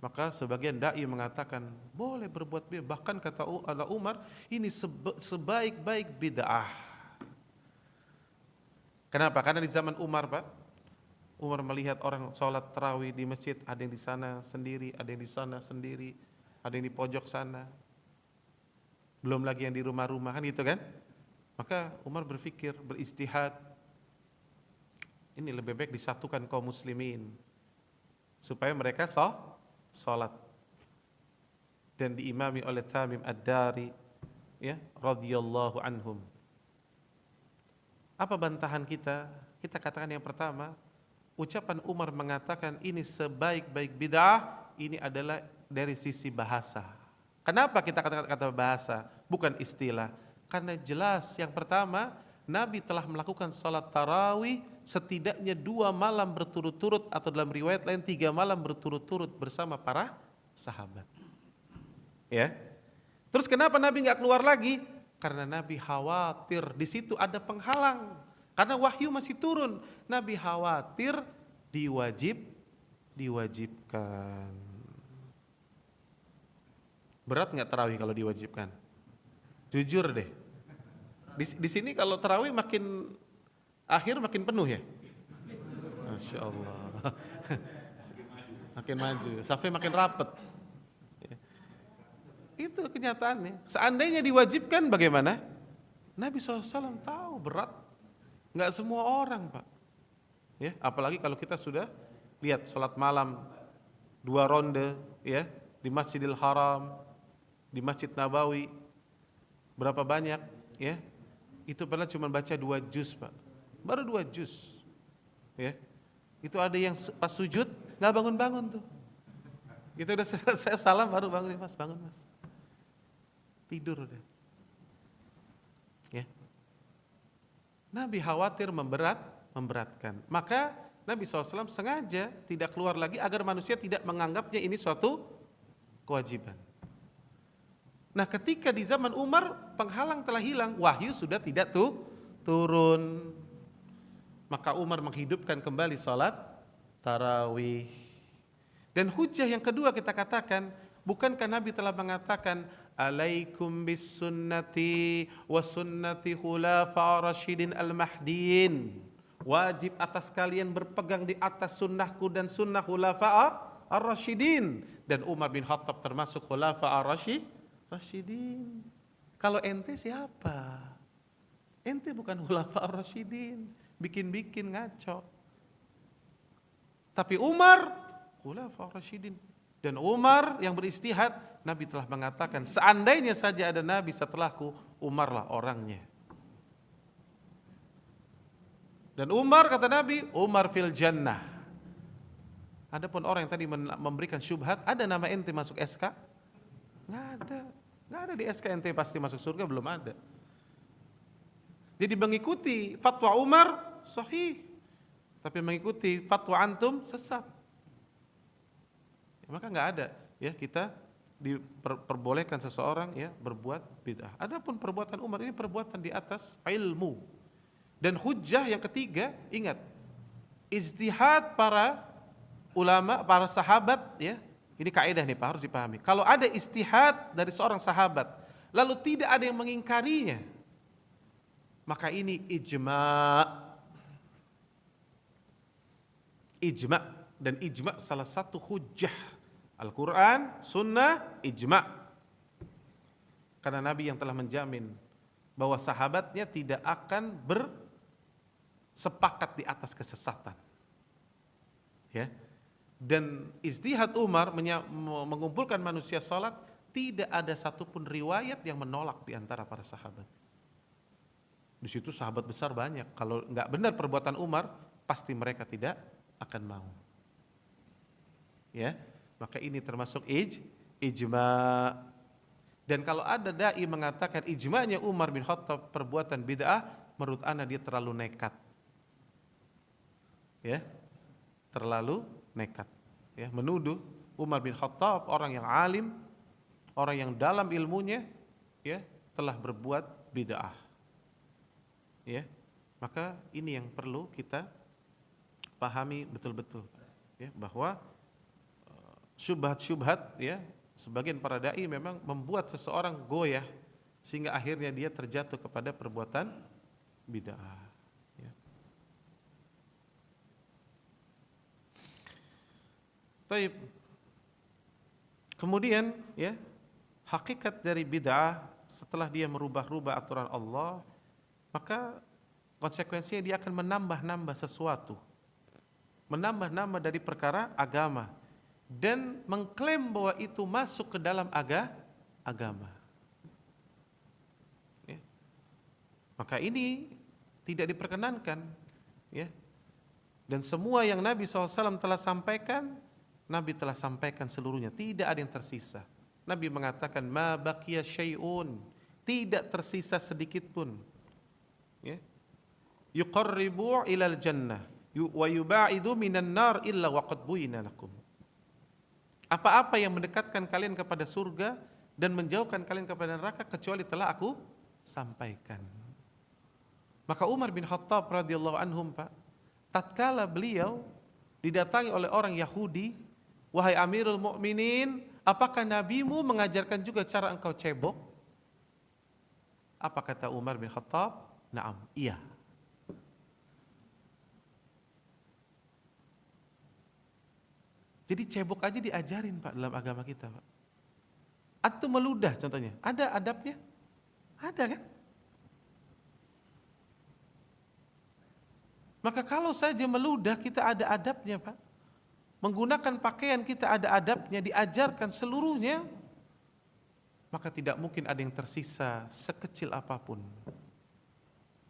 Maka sebagian dai mengatakan boleh berbuat bid'ah, bahkan kata Umar ini sebaik-baik bid'ah. Kenapa? Karena di zaman Umar, Pak, Umar melihat orang sholat tarawih di masjid, ada yang di sana sendiri, ada yang di sana sendiri, ada yang di pojok sana, belum lagi yang di rumah-rumah, kan gitu kan? Maka Umar berpikir, beristihad, ini lebih baik disatukan kaum muslimin supaya mereka sholat, dan diimami oleh Tamim Ad-Dari, ya, radhiyallahu anhum. Apa bantahan kita? Kita katakan yang pertama, ucapan Umar mengatakan ini sebaik-baik bid'ah, ini adalah dari sisi bahasa. Kenapa kita kata bahasa, bukan istilah? Karena jelas, yang pertama, Nabi telah melakukan sholat tarawih setidaknya 2 malam berturut-turut, atau dalam riwayat lain 3 malam berturut-turut bersama para sahabat. Ya. Terus kenapa Nabi nggak keluar lagi? Karena Nabi khawatir di situ ada penghalang. Karena wahyu masih turun. Nabi khawatir diwajibkan. Berat nggak tarawih kalau diwajibkan? Jujur deh. Di sini kalau tarawih makin akhir makin penuh ya. Masya Allah. Makin maju, safnya makin rapet. Itu kenyataannya. Seandainya diwajibkan bagaimana? Nabi SAW tahu berat. Nggak semua orang, Pak. Ya, apalagi kalau kita sudah lihat sholat malam 2 ronde, ya, di Masjidil Haram, di Masjid Nabawi, berapa banyak, ya? Itu padahal cuma baca 2 juz, Pak. Baru 2 juz. Ya. Itu ada yang pas sujud nggak bangun-bangun tuh. Itu udah saya salam baru bangun, Mas, bangun, Mas. Tidur udah. Ya. Nabi khawatir memberatkan. Maka Nabi SAW sengaja tidak keluar lagi agar manusia tidak menganggapnya ini suatu kewajiban. Nah, ketika di zaman Umar penghalang telah hilang, wahyu sudah tidak turun. Maka Umar menghidupkan kembali salat tarawih. Dan hujah yang kedua kita katakan, bukankah Nabi telah mengatakan alaikum bis sunnati wa sunnati khulafa rasyidin al-mahdiin, wajib atas kalian berpegang di atas sunnahku dan sunnah khulafa ar-rasyidin, dan Umar bin Khattab termasuk khulafa ar-rasyidin. Kalau ente siapa? Ente bukan khulafa ar-rasyidin, bikin-bikin ngaco. Tapi Umar khulafa ar-rasyidin. Dan Umar yang beristihad, Nabi telah mengatakan seandainya saja ada Nabi setelahku, Umarlah orangnya. Dan Umar, kata Nabi, Umar fil jannah. Adapun orang yang tadi memberikan syubhat, ada nama ente masuk SK? Nggak ada di SK ente pasti masuk surga, belum ada. Jadi mengikuti fatwa Umar sahih, tapi mengikuti fatwa antum sesat. Maka nggak ada, ya, kita diperbolehkan seseorang, ya, berbuat bid'ah. Adapun perbuatan Umar ini perbuatan di atas ilmu. Dan hujjah yang ketiga, ingat, ijtihad para ulama, para sahabat, ya. Ini kaidah nih Pak, harus dipahami. Kalau ada ijtihad dari seorang sahabat, lalu tidak ada yang mengingkarinya, maka ini ijma'. Dan ijma' salah satu hujjah. Al-Quran, Sunnah, ijma'. Karena Nabi yang telah menjamin bahwa sahabatnya tidak akan bersepakat di atas kesesatan. Ya. Dan ijtihad Umar mengumpulkan manusia salat, tidak ada satupun riwayat yang menolak di antara para sahabat. Di situ sahabat besar banyak. Kalau nggak benar perbuatan Umar, pasti mereka tidak akan mau. Ya, maka ini termasuk ijma'. Dan kalau ada dai mengatakan ijma'nya Umar bin Khattab perbuatan bid'ah, menurut ana dia terlalu nekat. Ya, terlalu nekat. Ya, menuduh Umar bin Khattab, orang yang alim, orang yang dalam ilmunya, ya, telah berbuat bid'ah. Ya, maka ini yang perlu kita pahami betul-betul, ya, bahwa syubhat-syubhat, ya, sebagian para dai memang membuat seseorang goyah sehingga akhirnya dia terjatuh kepada perbuatan bid'ah. Ya. Taib. Kemudian, ya, hakikat dari bid'ah setelah dia merubah-rubah aturan Allah, maka konsekuensinya dia akan menambah-nambah sesuatu, menambah-nambah dari perkara agama, dan mengklaim bahwa itu masuk ke dalam agama. Ya. Maka ini tidak diperkenankan, ya. Dan semua yang Nabi SAW telah sampaikan, Nabi telah sampaikan seluruhnya, tidak ada yang tersisa. Nabi mengatakan, ma baqiya syai'un, tidak tersisa sedikit pun, ya, yuqarribu ilal jannah wa yuba'idu minan nar illa waqad buyina lakum. Apa-apa yang mendekatkan kalian kepada surga dan menjauhkan kalian kepada neraka kecuali telah aku sampaikan. Maka Umar bin Khattab radhiyallahu anhum, Pak, tatkala beliau didatangi oleh orang Yahudi, wahai Amirul Mukminin, apakah nabimu mengajarkan juga cara engkau cebok? Apa kata Umar bin Khattab? Naam, iya. Jadi cebok aja diajarin, Pak, dalam agama kita, Pak. Atau meludah contohnya, ada adabnya? Ada kan? Maka kalau saja meludah kita ada adabnya, Pak. Menggunakan pakaian kita ada adabnya, diajarkan seluruhnya, maka tidak mungkin ada yang tersisa sekecil apapun.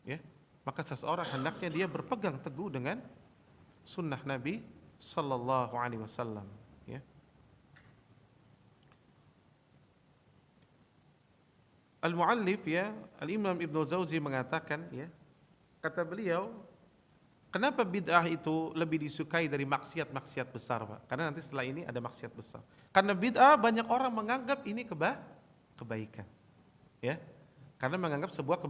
Ya, maka seseorang hendaknya dia berpegang teguh dengan sunnah Nabi Sallallahu Alaihi Wasallam. Ya. Al-Muallif, ya, Al-Imam Ibnu Jauzi mengatakan, ya, kata beliau, kenapa bid'ah itu lebih disukai dari maksiat-maksiat besar, Pak? Karena nanti setelah ini ada maksiat besar. Karena bid'ah banyak orang menganggap ini kebaikan, ya, karena menganggap sebuah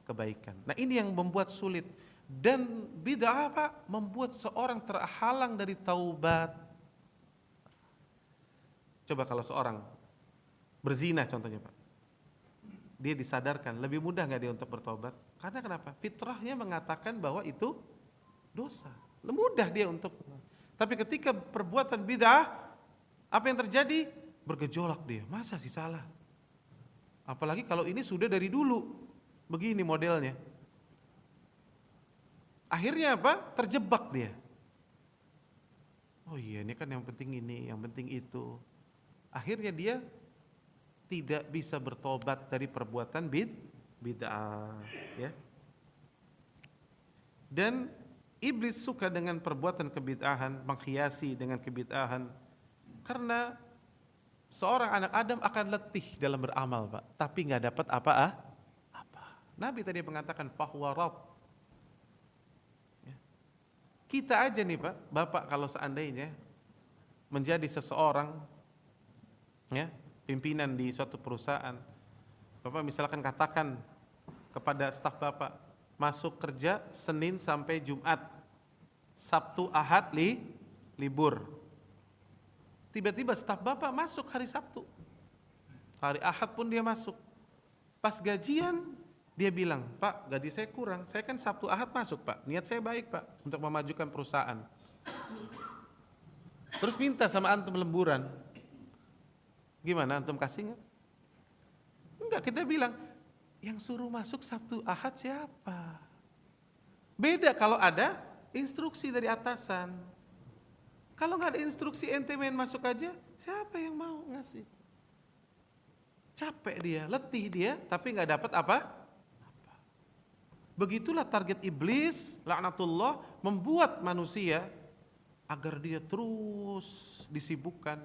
kebaikan. Nah, ini yang membuat sulit. Dan bid'ah, Pak, membuat seorang terhalang dari taubat. Coba kalau seorang berzina contohnya, Pak, dia disadarkan, lebih mudah nggak dia untuk bertobat? Karena kenapa? Fitrahnya mengatakan bahwa itu dosa, mudah dia untuk. Tapi ketika perbuatan bid'ah, apa yang terjadi? Bergejolak dia, masa sih salah? Apalagi kalau ini sudah dari dulu begini modelnya. Akhirnya apa? Terjebak dia. Oh iya, ini kan yang penting ini, yang penting itu. Akhirnya dia tidak bisa bertobat dari perbuatan bid'ah, ya. Dan iblis suka dengan perbuatan kebid'ahan, menghiasi dengan kebid'ahan, karena seorang anak Adam akan letih dalam beramal, Pak, tapi nggak dapat apa. Nabi tadi mengatakan fahwarat. Ya. Kita aja nih, Pak, Bapak kalau seandainya menjadi seseorang, ya, pimpinan di suatu perusahaan, Bapak misalkan katakan kepada staf Bapak, masuk kerja Senin sampai Jumat, Sabtu Ahad libur. Tiba-tiba staf Bapak masuk hari Sabtu, hari Ahad pun dia masuk. Pas gajian dia bilang, Pak, gaji saya kurang, saya kan Sabtu Ahad masuk, Pak, niat saya baik, Pak, untuk memajukan perusahaan. Terus minta sama antum lemburan, gimana, antum kasih nggak? Enggak, kita bilang, yang suruh masuk Sabtu Ahad siapa? Beda kalau ada instruksi dari atasan. Kalau nggak ada instruksi, ente main masuk aja, siapa yang mau ngasih? Capek dia, letih dia, tapi nggak dapat apa? Begitulah target iblis, laknatullah, membuat manusia agar dia terus disibukkan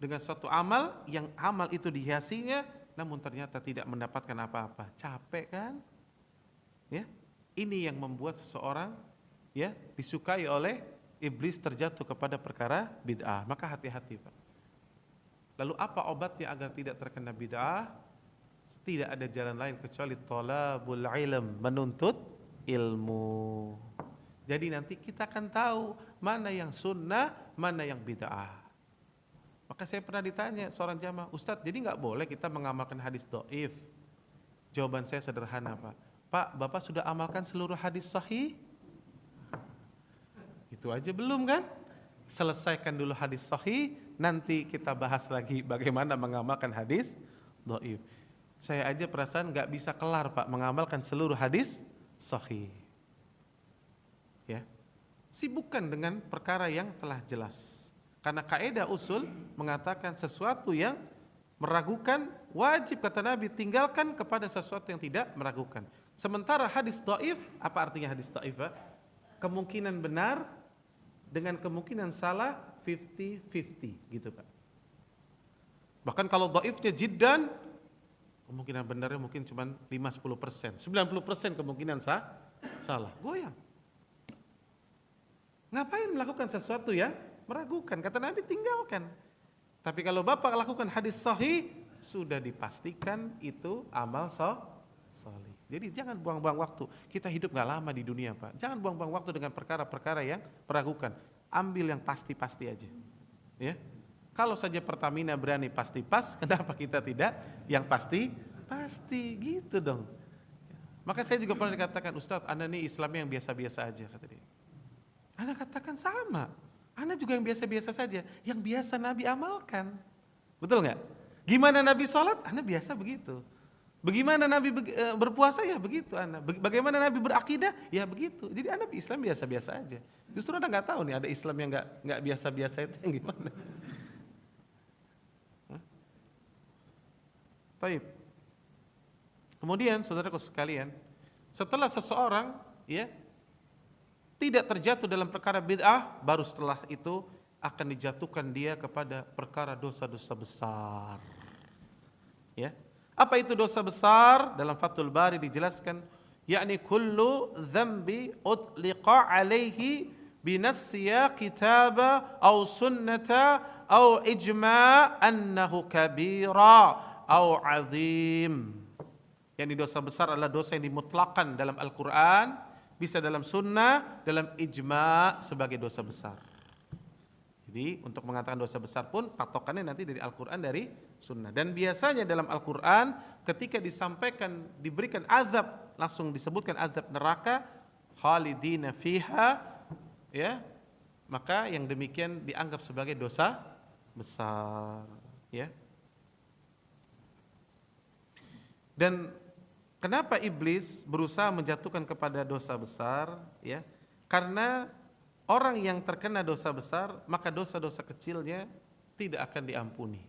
dengan suatu amal yang amal itu dihiasinya, namun ternyata tidak mendapatkan apa-apa. Capek kan? Ya, ini yang membuat seseorang ya disukai oleh iblis terjatuh kepada perkara bid'ah. Maka hati-hati, Pak. Lalu apa obatnya agar tidak terkena bid'ah? Tidak ada jalan lain kecuali thalabul ilm, menuntut ilmu. Jadi nanti kita akan tahu mana yang sunnah, mana yang bid'ah. Maka saya pernah ditanya seorang jamaah, Ustadz, jadi nggak boleh kita mengamalkan hadis dhaif? Jawaban saya sederhana, Pak. Pak, Bapak sudah amalkan seluruh hadis sahih? Itu aja belum kan? Selesaikan dulu hadis sahih, nanti kita bahas lagi bagaimana mengamalkan hadis dhaif. Saya aja perasaan nggak bisa kelar, Pak, mengamalkan seluruh hadis sahih. Ya, sibukkan dengan perkara yang telah jelas. Karena kaidah usul mengatakan sesuatu yang meragukan wajib, kata Nabi, tinggalkan kepada sesuatu yang tidak meragukan. Sementara hadis dhaif, apa artinya hadis dhaif, Pak? Kemungkinan benar dengan kemungkinan salah 50-50 gitu, Pak. Bahkan kalau dhaifnya jiddan, kemungkinan benarnya mungkin cuma 5-10%, 90% kemungkinan salah. Goyang. Ngapain melakukan sesuatu yang meragukan? Kata Nabi, tinggalkan. Tapi kalau Bapak lakukan hadis sahih, sudah dipastikan itu amal salih. Jadi jangan buang-buang waktu. Kita hidup gak lama di dunia, Pak. Jangan buang-buang waktu dengan perkara-perkara yang meragukan. Ambil yang pasti-pasti aja. Ya. Kalau saja Pertamina berani pasti pas, kenapa kita tidak yang pasti gitu dong. Maka saya juga pernah dikatakan, Ustadz, Anda nih Islamnya yang biasa-biasa aja, kata dia. Anda katakan sama, Anda juga yang biasa-biasa saja, yang biasa Nabi amalkan. Betul nggak? Gimana Nabi sholat? Anda biasa begitu. Bagaimana Nabi berpuasa? Ya begitu Anda. Bagaimana Nabi berakidah? Ya begitu. Jadi Anda Islam biasa-biasa aja. Justru Anda nggak tahu nih ada Islam yang nggak biasa-biasa itu yang gimana. Baik. Kemudian saudaraku sekalian, setelah seseorang ya tidak terjatuh dalam perkara bid'ah, baru setelah itu akan dijatuhkan dia kepada perkara dosa-dosa besar. Ya. Apa itu dosa besar? Dalam Fathul Bari dijelaskan, yakni kullu dzambi utliqa alaihi binasya kitaba aw sunnata aw ijma' annahu kabira aw azim. Yakni dosa besar adalah dosa yang dimutlakan dalam Al-Quran, bisa dalam sunnah, dalam ijma' sebagai dosa besar. Jadi untuk mengatakan dosa besar pun patokannya nanti dari Al-Quran, dari sunnah. Dan biasanya dalam Al-Quran ketika disampaikan, diberikan azab, langsung disebutkan azab neraka, khalidina fiha, ya, maka yang demikian dianggap sebagai dosa besar, ya. Dan kenapa iblis berusaha menjatuhkan kepada dosa besar? Ya, karena orang yang terkena dosa besar, maka dosa-dosa kecilnya tidak akan diampuni.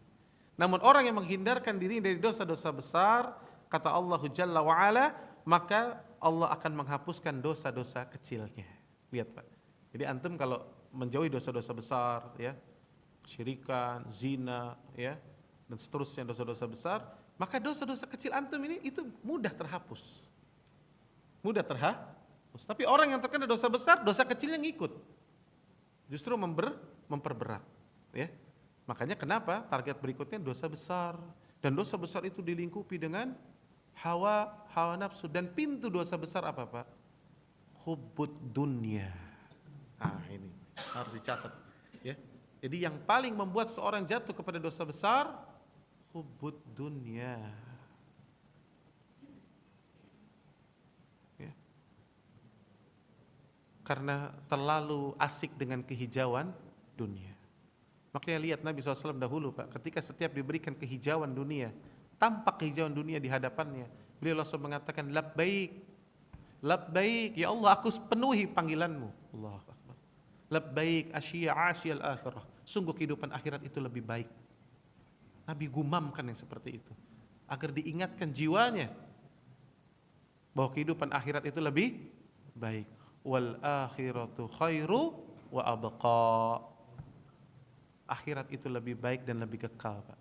Namun orang yang menghindarkan diri dari dosa-dosa besar, kata Allah Jalla wa'ala, maka Allah akan menghapuskan dosa-dosa kecilnya. Lihat, Pak. Jadi antum kalau menjauhi dosa-dosa besar, ya, syirikan, zina, ya, dan seterusnya dosa-dosa besar, maka dosa-dosa kecil antum ini itu mudah terhapus. Mudah terhapus. Tapi orang yang terkena dosa besar, dosa kecilnya ngikut. Justru memperberat, ya. Makanya kenapa target berikutnya dosa besar, dan dosa besar itu dilingkupi dengan hawa nafsu, dan pintu dosa besar apa, Pak? Hubbud dunya. Ini harus dicatat, ya. Jadi yang paling membuat seorang jatuh kepada dosa besar, hubbud dunya. Ya. Karena terlalu asik dengan kehijauan dunia. Makanya lihat Nabi SAW dahulu, Pak, ketika setiap diberikan kehijauan dunia, tampak kehijauan dunia di hadapannya, beliau langsung mengatakan labbaik, labbaik, ya Allah aku penuhi panggilanmu. Allahu Akbar. Labbaik asyiyal akhirah. Sungguh kehidupan akhirat itu lebih baik. Nabi gumamkan yang seperti itu agar diingatkan jiwanya bahwa kehidupan akhirat itu lebih baik. Wal akhiratu khairu wa abqa. Akhirat itu lebih baik dan lebih kekal, Pak.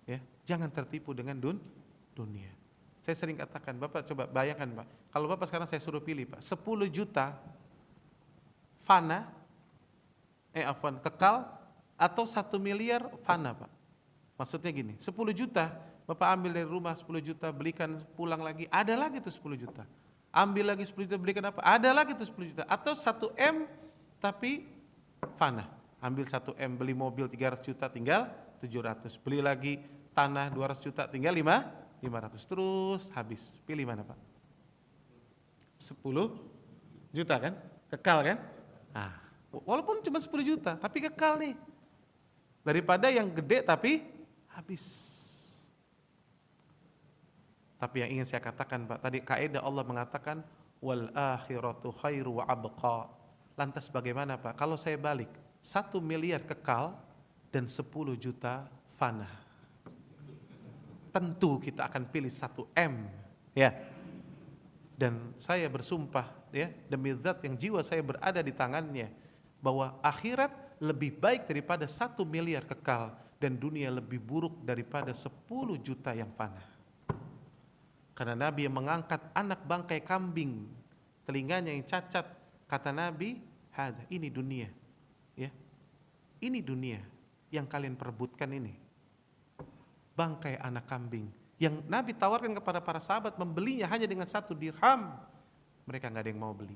Ya, jangan tertipu dengan dunia. Saya sering katakan, Bapak coba bayangkan Pak, kalau Bapak sekarang saya suruh pilih Pak, 10 juta fana, kekal, atau 1 miliar fana Pak. Maksudnya gini, 10 juta, Bapak ambil dari rumah 10 juta, belikan pulang lagi, ada lagi tuh 10 juta. Ambil lagi 10 juta, belikan apa? Ada lagi tuh 10 juta. Atau 1 M tapi fana. Ambil 1 M, beli mobil 300 juta, tinggal 700. Beli lagi tanah 200 juta, tinggal 500. Terus habis. Pilih mana Pak? 10 juta kan? Kekal kan? Nah, walaupun cuma 10 juta, tapi kekal nih. Daripada yang gede tapi habis. Tapi yang ingin saya katakan Pak, tadi kaidah Allah mengatakan wal akhiratu khairu wa abqa. Lantas bagaimana Pak? Kalau saya balik 1 miliar kekal dan 10 juta fana. Tentu kita akan pilih 1 M, ya. Dan saya bersumpah ya, demi zat yang jiwa saya berada di tangannya, bahwa akhirat lebih baik daripada 1 miliar kekal, dan dunia lebih buruk daripada 10 juta yang fana. Karena Nabi yang mengangkat anak bangkai kambing, telinganya yang cacat, kata Nabi, "Hada, ini dunia." Ya. Ini dunia yang kalian perebutkan ini. Bangkai anak kambing yang Nabi tawarkan kepada para sahabat membelinya hanya dengan 1 dirham. Mereka nggak ada yang mau beli.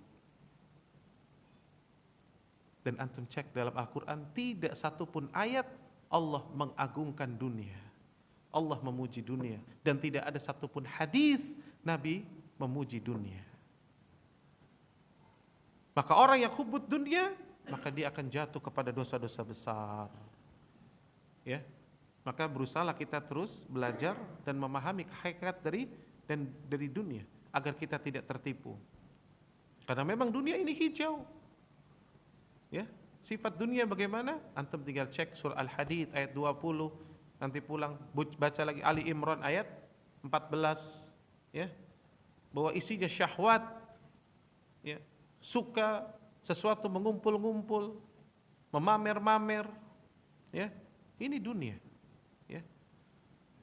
Dan antum cek dalam Al-Quran, tidak satupun ayat Allah mengagungkan dunia, Allah memuji dunia, dan tidak ada satupun hadis Nabi memuji dunia. Maka orang yang hubud dunia, maka dia akan jatuh kepada dosa-dosa besar. Ya, maka berusahalah kita terus belajar dan memahami hakikat dari dunia agar kita tidak tertipu. Karena memang dunia ini hijau. Ya, sifat dunia bagaimana? Antum tinggal cek surah Al-Hadid ayat 20, nanti pulang baca lagi Ali Imran ayat 14, ya. Bahwa isinya syahwat, ya, suka sesuatu mengumpul-ngumpul, memamer-mamer, ya. Ini dunia, ya.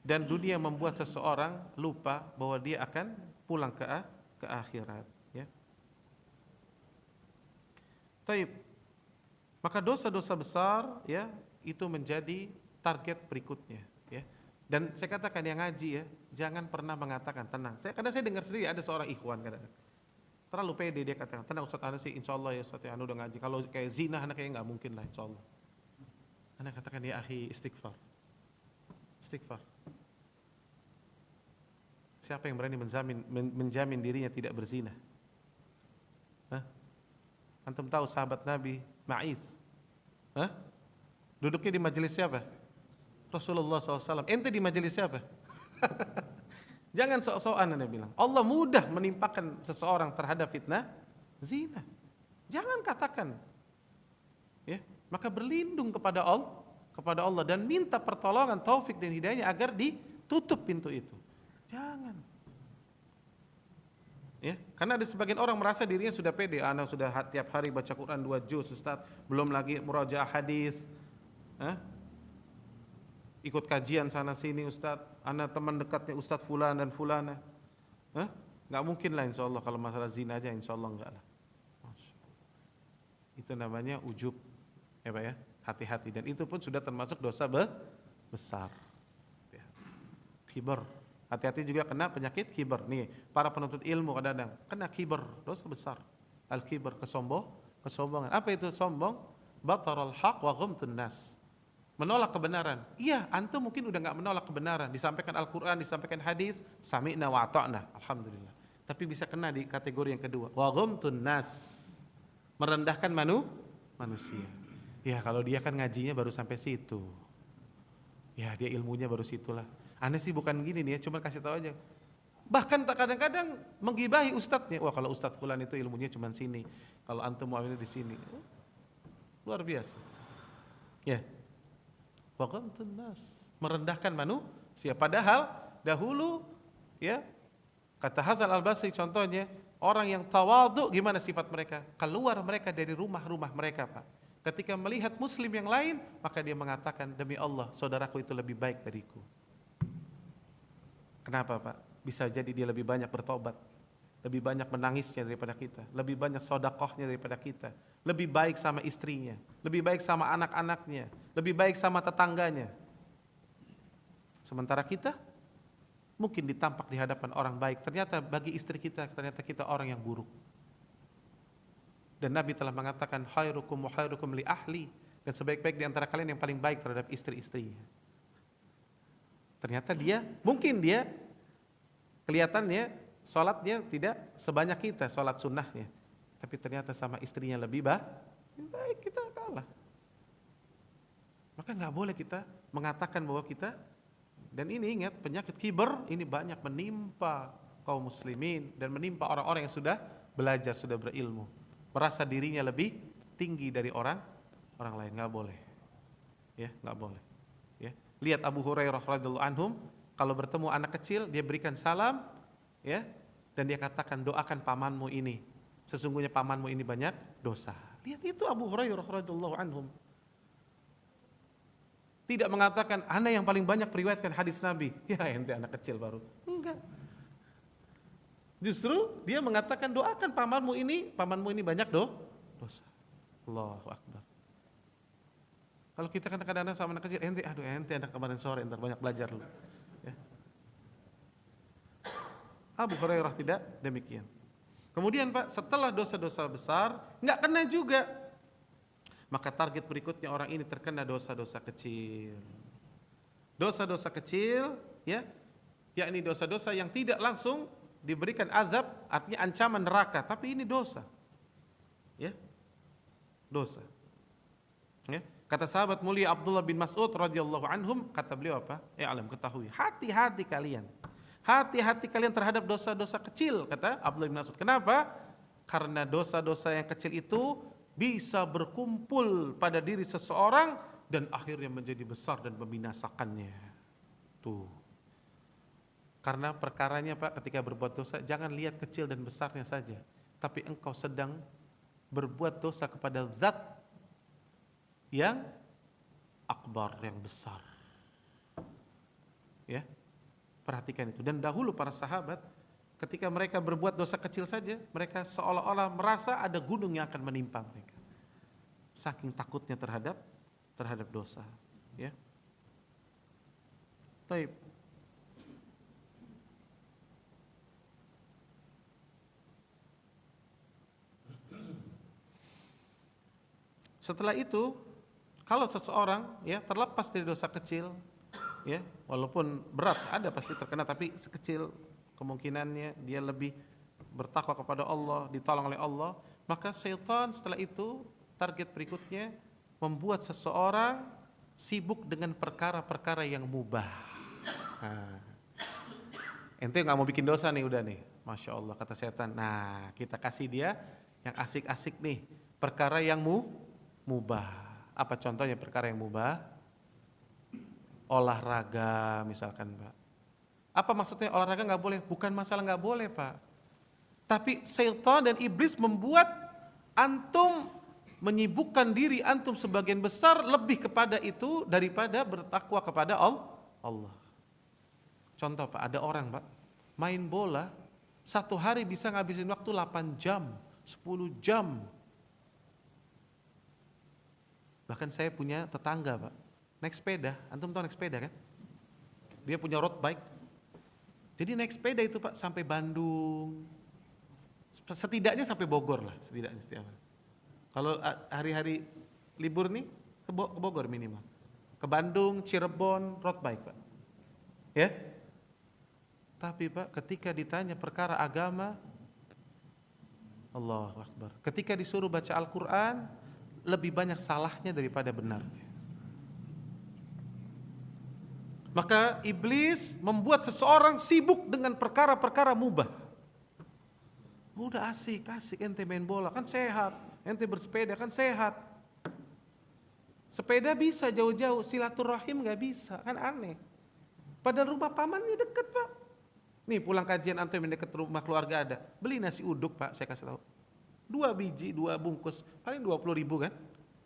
Dan dunia membuat seseorang lupa bahwa dia akan pulang ke akhirat, ya. Taib. Maka dosa-dosa besar, ya, itu menjadi target berikutnya, ya. Dan saya katakan yang ngaji, ya, jangan pernah mengatakan tenang. Karena saya dengar sendiri ada seorang ikhwan kadang-kadang terlalu pede, dia katakan tenang Ustaz, ana sih insyaallah ya Ustaz, ya, anu udah ngaji. Kalau kayak zina anak kayaknya nggak mungkin lah insyaallah. Anak katakan ya akhi, istighfar. Istighfar. Siapa yang berani menjamin dirinya tidak berzina? Hah? Antum tahu sahabat Nabi Ma'iz, duduknya di majelis siapa? Rasulullah SAW. Ente di majelis siapa? Jangan sok-sokan Anda bilang. Allah mudah menimpakan seseorang terhadap fitnah zina. Jangan katakan. Ya, maka berlindung kepada Allah dan minta pertolongan, taufik dan hidayahnya agar ditutup pintu itu. Jangan. Ya, karena ada sebagian orang merasa dirinya sudah pede, anak sudah tiap hari baca Quran 2 juz Ustaz, belum lagi murajaah hadis, ikut kajian sana sini Ustaz, anak teman dekatnya Ustaz fulan dan fulana, nggak mungkin lah insyaallah kalau masalah zina aja insyaallah enggak lah. Itu namanya ujub, ya Pak ya, hati-hati, dan itu pun sudah termasuk dosa besar. Ya. Kibar. Hati-hati juga kena penyakit kibar. Nih, para penuntut ilmu kadang-kadang kena kibar, dosa besar. Al-kibar, kesombongan. Apa itu sombong? Batarul haq wa ghamtun nas. Menolak kebenaran. Iya, antum mungkin udah enggak menolak kebenaran. Disampaikan Al-Qur'an, disampaikan hadis, sami'na wa ata'na. Alhamdulillah. Tapi bisa kena di kategori yang kedua. Wa ghamtun nas. Merendahkan manusia. Ya, kalau dia kan ngajinya baru sampai situ. Ya, dia ilmunya baru situlah. Aneh sih bukan gini nih ya, cuma kasih tahu aja. Bahkan kadang-kadang menggibahi ustadznya. Wah, kalau ustadz fulan itu ilmunya cuma sini. Kalau antum mau di sini. Luar biasa. Ya. Waqamtun nas, merendahkan manusia. Padahal dahulu, ya, kata Hasan Al-Basri contohnya, orang yang tawadhu gimana sifat mereka? Keluar mereka dari rumah-rumah mereka, Pak. Ketika melihat muslim yang lain, maka dia mengatakan, demi Allah, saudaraku itu lebih baik dariku. Kenapa Pak? bisa jadi dia lebih banyak bertobat, lebih banyak menangisnya daripada kita, lebih banyak sodakohnya daripada kita, lebih baik sama istrinya, lebih baik sama anak-anaknya, lebih baik sama tetangganya. Sementara kita mungkin ditampak di hadapan orang baik, ternyata bagi istri kita, ternyata kita orang yang buruk. Dan Nabi telah mengatakan khairukum wa khairukum li ahli, dan sebaik-baik di antara kalian yang paling baik terhadap istri-istrinya. Ternyata mungkin dia kelihatannya sholatnya tidak sebanyak kita, sholat sunnahnya, tapi ternyata sama istrinya lebih baik, kita kalah. Maka nggak boleh kita mengatakan bahwa kita, dan ini ingat, penyakit kiber ini banyak menimpa kaum muslimin dan menimpa orang-orang yang sudah belajar, sudah berilmu, merasa dirinya lebih tinggi dari orang lain. Nggak boleh, ya nggak boleh. Ya, lihat Abu Hurairah radhiyallahu anhum, kalau bertemu anak kecil dia berikan salam, ya, dan dia katakan doakan pamanmu ini, sesungguhnya pamanmu ini banyak dosa. Lihat itu Abu Hurairah radhiyallahu anhum. Tidak mengatakan ana yang paling banyak meriwayatkan hadis Nabi. Ya ente anak kecil baru. Enggak. Justru dia mengatakan doakan pamanmu ini banyak dosa. Allahu Akbar. Kalau kita kadang-kadang sama anak kecil, ente anak kemarin sore entar banyak belajar lu. Ya. Abu Hurairah tidak demikian. Kemudian Pak, setelah dosa-dosa besar nggak kena juga, maka target berikutnya orang ini terkena dosa-dosa kecil. Dosa-dosa kecil, ya, yakni dosa-dosa yang tidak langsung diberikan azab, artinya ancaman neraka, tapi ini dosa. Ya. Dosa. Ya. Kata sahabat mulia Abdullah bin Mas'ud radhiyallahu anhum, kata beliau apa? Alam, ketahui, hati-hati kalian. Hati-hati kalian terhadap dosa-dosa kecil, kata Abdullah bin Mas'ud. Kenapa? Karena dosa-dosa yang kecil itu bisa berkumpul pada diri seseorang dan akhirnya menjadi besar dan membinasakannya. Tuh. Karena perkaranya Pak, ketika berbuat dosa jangan lihat kecil dan besarnya saja, tapi engkau sedang berbuat dosa kepada zat yang akbar, yang besar. Ya. Perhatikan itu. Dan dahulu para sahabat ketika mereka berbuat dosa kecil saja, mereka seolah-olah merasa ada gunung yang akan menimpa mereka. Saking takutnya terhadap dosa, ya. Baik. Setelah itu, kalau seseorang ya terlepas dari dosa kecil, ya, walaupun berat ada pasti terkena, tapi sekecil kemungkinannya dia lebih bertakwa kepada Allah, ditolong oleh Allah, maka syaitan setelah itu target berikutnya membuat seseorang sibuk dengan perkara-perkara yang mubah. Nah, ente nggak mau bikin dosa nih, udah nih, masya Allah kata setan. Nah, kita kasih dia yang asik-asik nih, perkara yang mubah. Apa contohnya perkara yang mubah? Olahraga misalkan Pak. Apa maksudnya olahraga nggak boleh? Bukan masalah nggak boleh Pak, tapi syaitan dan iblis membuat antum menyibukkan diri antum sebagian besar lebih kepada itu daripada bertakwa kepada Allah. Contoh Pak, ada orang Pak main bola satu hari bisa ngabisin waktu 8 jam, 10 jam. Bahkan saya punya tetangga Pak, naik sepeda, antum tahu naik sepeda kan? Dia punya road bike. Jadi naik sepeda itu Pak sampai Bandung, setidaknya sampai Bogor lah, setidaknya setiap hari. Kalau hari-hari libur nih ke Bogor minimal, ke Bandung, Cirebon, road bike Pak. Ya. Tapi Pak ketika ditanya perkara agama, Allahu Akbar, ketika disuruh baca Al-Quran lebih banyak salahnya daripada benarnya. Maka iblis membuat seseorang sibuk dengan perkara-perkara mubah. Udah asik ente main bola kan sehat, ente bersepeda kan sehat. Sepeda bisa jauh-jauh, silaturahim gak bisa, kan aneh. Padahal rumah pamannya deket Pak. Nih pulang kajian antum yang deket rumah keluarga ada, beli nasi uduk Pak, saya kasih tahu. 2 biji, 2 bungkus, paling 20.000 kan.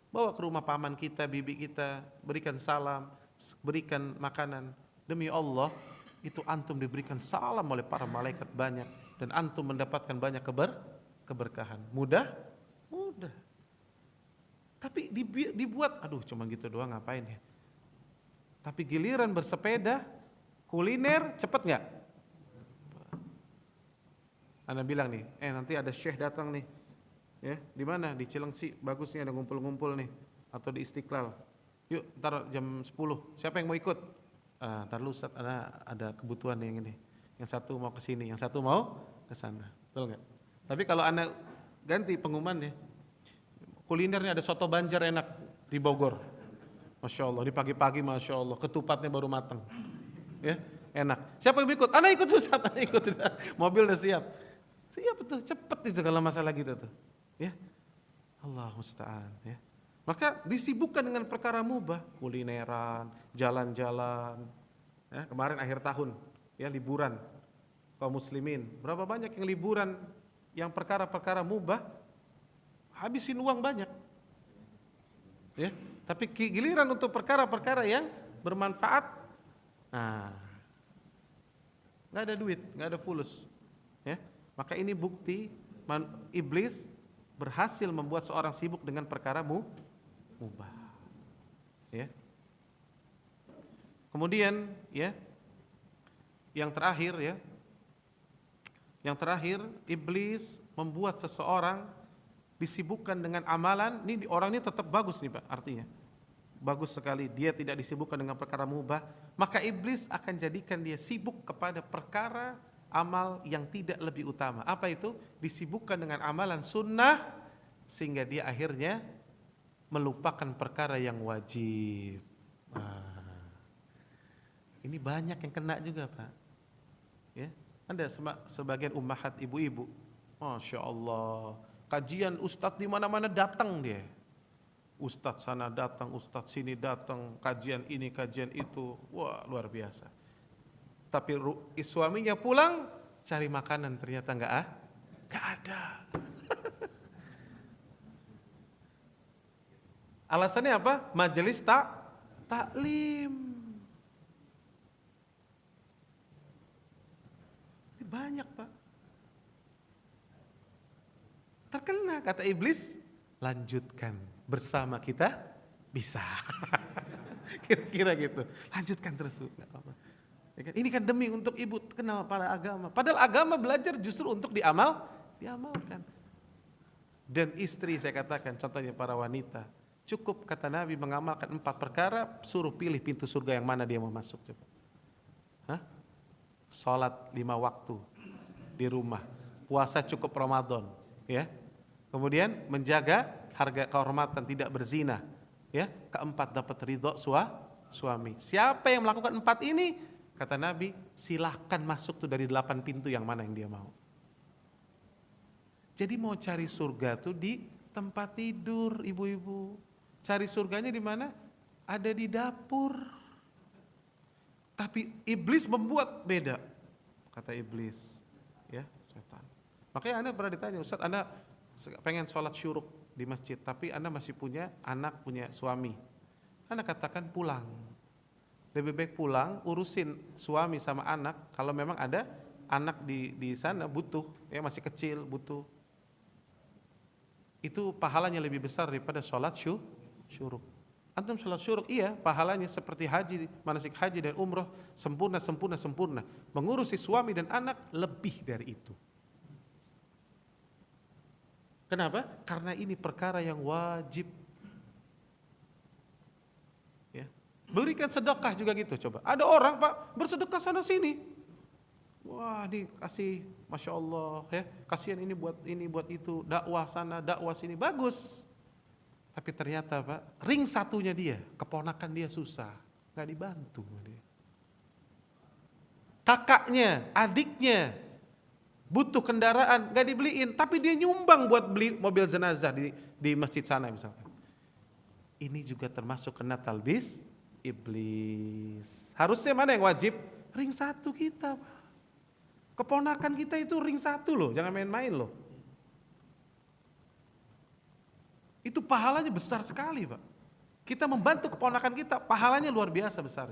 Bawa ke rumah paman kita, bibi kita, berikan salam, berikan makanan. Demi Allah, itu antum diberikan salam oleh para malaikat banyak dan antum mendapatkan banyak keberkahan. Mudah? Mudah. Tapi dibuat, aduh cuma gitu doang ngapain ya. Tapi giliran bersepeda, kuliner, cepet nggak? Anda bilang nih, nanti ada syekh datang nih, ya di mana? Di Cilengsi, bagusnya ada ngumpul-ngumpul nih, atau di Istiqlal. Yuk, ntar jam 10, siapa yang mau ikut? Ntar lu Ustaz, ada kebutuhan yang ini. Yang satu mau ke sini, yang satu mau ke sana. Betul nggak? Tapi kalau Anda ganti pengumumannya, kulinernya ada soto Banjar enak di Bogor. Masya Allah, di pagi-pagi Masya Allah, ketupatnya baru matang. Ya, enak. Siapa yang ikut? Anda ikut Ustaz, Anda ikut. Mobil udah siap. Siap tuh, cepet itu kalau masalah gitu tuh. Ya, Allah musta'an. Ya. Maka disibukkan dengan perkara mubah, kulineran, jalan-jalan. Ya, kemarin akhir tahun, ya liburan kaum muslimin. Berapa banyak yang liburan, yang perkara-perkara mubah, habisin uang banyak. Ya, tapi giliran untuk perkara-perkara yang bermanfaat, nggak ada duit, nggak ada fulus. Ya, maka ini bukti iblis berhasil membuat seorang sibuk dengan perkara mubah. Ya. Kemudian ya, yang terakhir ya, iblis membuat seseorang disibukkan dengan amalan. Ini orang ini tetap bagus nih Pak, artinya bagus sekali, dia tidak disibukkan dengan perkara mubah, maka iblis akan jadikan dia sibuk kepada perkara amal yang tidak lebih utama. Apa itu? Disibukkan dengan amalan sunnah sehingga dia akhirnya melupakan perkara yang wajib. Ini banyak yang kena juga Pak. Ya, ada sebagian ummahat ibu-ibu, Masya Allah, kajian ustadz di mana-mana datang dia. Ustadz sana datang, ustadz sini datang, kajian ini, kajian itu, wah luar biasa. Tapi suaminya pulang cari makanan ternyata nggak ada. Alasannya apa? Majelis taklim. Ini banyak Pak. Terkena kata iblis, lanjutkan bersama kita bisa. Kira-kira gitu. Lanjutkan terus. Ini kan demi untuk ibu kenal pada agama. Padahal agama belajar justru untuk diamalkan. Dan istri saya katakan contohnya para wanita, cukup kata Nabi mengamalkan 4 perkara, suruh pilih pintu surga yang mana dia mau masuk. Coba. Salat 5 waktu di rumah, puasa cukup Ramadan, ya. Kemudian menjaga harga kehormatan, tidak berzina, ya. Keempat, dapat ridho suami. Siapa yang melakukan 4 ini, kata Nabi, silahkan masuk tuh dari 8 pintu yang mana yang dia mau. Jadi mau cari surga tuh di tempat tidur, ibu-ibu. Cari surganya di mana? Ada di dapur. Tapi iblis membuat beda. Kata iblis, ya, setan. Makanya Anda pernah ditanya, Ustaz, Anda pengen sholat syuruk di masjid, tapi Anda masih punya anak, punya suami. Anda katakan pulang. Lebih baik pulang, urusin suami sama anak. Kalau memang ada anak di sana butuh, ya masih kecil butuh. Itu pahalanya lebih besar daripada sholat syuruk. Antum sholat syuruk, iya, pahalanya seperti haji, manasik haji dan umroh, sempurna. Mengurusi suami dan anak lebih dari itu. Kenapa? Karena ini perkara yang wajib. Ya. Berikan sedekah juga gitu, coba. Ada orang Pak bersedekah sana sini. Wah, dikasih, Masya Allah, ya, kasihan ini buat itu, dakwah sana, dakwah sini, bagus. Tapi ternyata Pak, ring satunya dia, keponakan dia susah, nggak dibantu dia. Kakaknya, adiknya butuh kendaraan, nggak dibeliin, tapi dia nyumbang buat beli mobil jenazah di masjid sana misalnya. Ini juga termasuk kena talbis iblis. Harusnya mana yang wajib? Ring satu kita Pak. Keponakan kita itu ring 1 loh, jangan main-main loh. Itu pahalanya besar sekali Pak. Kita membantu keponakan kita, pahalanya luar biasa besar.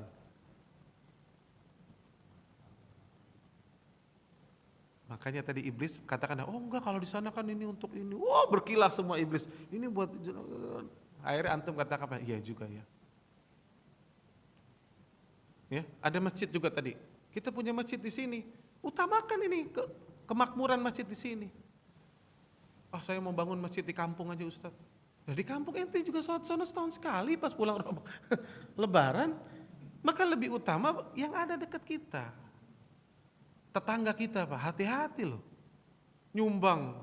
Makanya tadi iblis katakan, oh enggak kalau di sana kan ini untuk ini. Wah, berkilah semua iblis. Ini buat akhirnya antum katakan apa? Iya juga ya. Ya, ada masjid juga tadi. Kita punya masjid di sini. Utamakan ini kemakmuran masjid di sini. Ah, saya mau bangun masjid di kampung aja Ustaz. Nah, di kampung ente juga sholat sunnah setahun sekali pas pulang Lebaran. Maka lebih utama yang ada dekat kita. Tetangga kita Pak, hati-hati loh. Nyumbang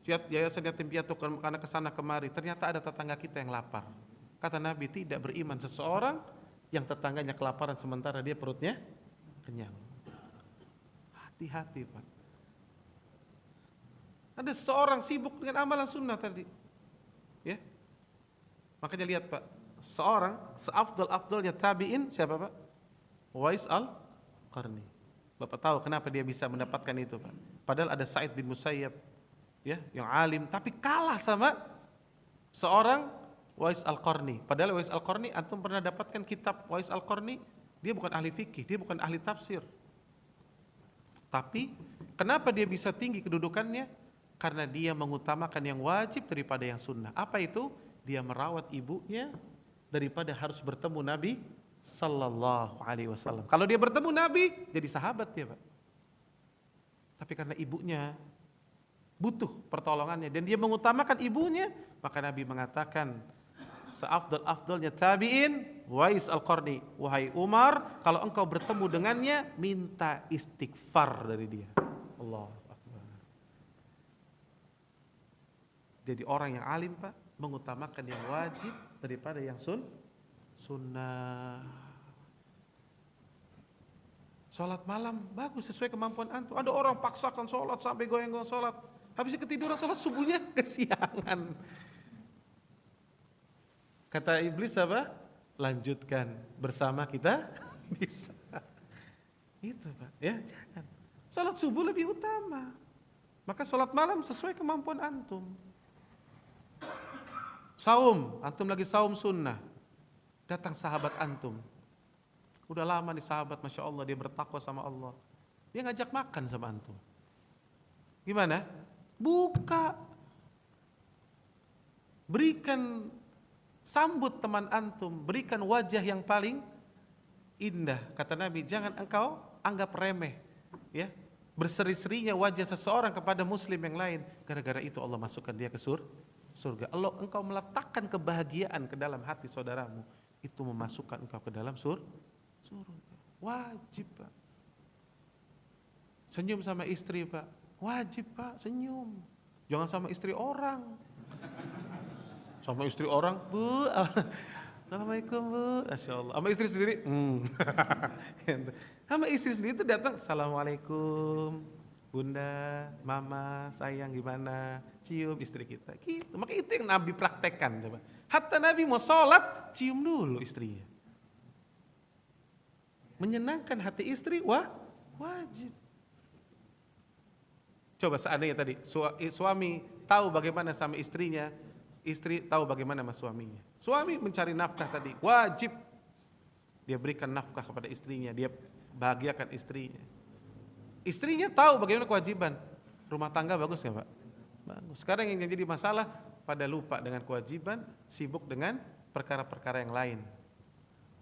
yayasan yatim piatu karena kesana kemari, ternyata ada tetangga kita yang lapar. Kata Nabi, tidak beriman seseorang yang tetangganya kelaparan sementara dia perutnya kenyang. Hati-hati Pak. Ada seorang sibuk dengan amalan sunnah tadi, ya. Makanya lihat Pak, seorang seafdal-afdalnya tabi'in siapa Pak? Uwais al-Qarni. Bapak tahu kenapa dia bisa mendapatkan itu Pak? Padahal ada Sa'id bin Musayyab, ya, yang alim, tapi kalah sama seorang Uwais al-Qarni. Padahal Uwais al-Qarni, antum pernah dapatkan kitab Uwais al-Qarni? Dia bukan ahli fikih, dia bukan ahli tafsir. Tapi kenapa dia bisa tinggi kedudukannya? Karena dia mengutamakan yang wajib daripada yang sunnah. Apa itu? Dia merawat ibunya daripada harus bertemu Nabi Sallallahu Alaihi Wasallam. Kalau dia bertemu Nabi, jadi sahabat dia Pak. Tapi karena ibunya butuh pertolongannya dan dia mengutamakan ibunya, maka Nabi mengatakan, seafdal-afdalnya tabi'in Uwais al-Qarni. Wahai Umar, kalau engkau bertemu dengannya, minta istighfar dari dia. Allah Akbar. Jadi orang yang alim Pak, mengutamakan yang wajib daripada yang sunnah. Sholat malam bagus sesuai kemampuan antum. Ada orang paksakan sholat sampai goyang-goyang sholat, habis ketiduran sholat subuhnya kesiangan. Kata iblis apa? Lanjutkan bersama kita bisa. Itu Pak, ya jangan. Sholat subuh lebih utama. Maka sholat malam sesuai kemampuan antum. Saum, antum lagi saum sunnah. Datang sahabat antum. Udah lama nih sahabat, Masya Allah dia bertakwa sama Allah. Dia ngajak makan sama antum. Gimana? Buka. Berikan, sambut teman antum. Berikan wajah yang paling indah. Kata Nabi, jangan engkau anggap remeh, ya, berseri-serinya wajah seseorang kepada muslim yang lain. Gara-gara itu Allah masukkan dia ke surga. Allah, engkau meletakkan kebahagiaan ke dalam hati saudaramu, itu memasukkan engkau ke dalam surga. Wajib Pak. Senyum sama istri Pak, wajib Pak, senyum. Jangan sama istri orang. Sama istri orang, Bu, Assalamualaikum Bu, Masya Allah. Sama istri sendiri, sama istri sendiri itu datang, Assalamualaikum Bunda, Mama, sayang gimana, cium istri kita. Gitu. Maka itu yang Nabi praktekkan. Coba. Hatta Nabi mau sholat, cium dulu istrinya. Menyenangkan hati istri, wajib. Coba seandainya tadi suami tahu bagaimana sama istrinya, istri tahu bagaimana sama suaminya. Suami mencari nafkah tadi, wajib dia berikan nafkah kepada istrinya, dia bahagiakan istrinya. Istrinya tahu bagaimana kewajiban. Rumah tangga bagus nggak Pak? Bagus. Sekarang yang jadi masalah, pada lupa dengan kewajiban, sibuk dengan perkara-perkara yang lain.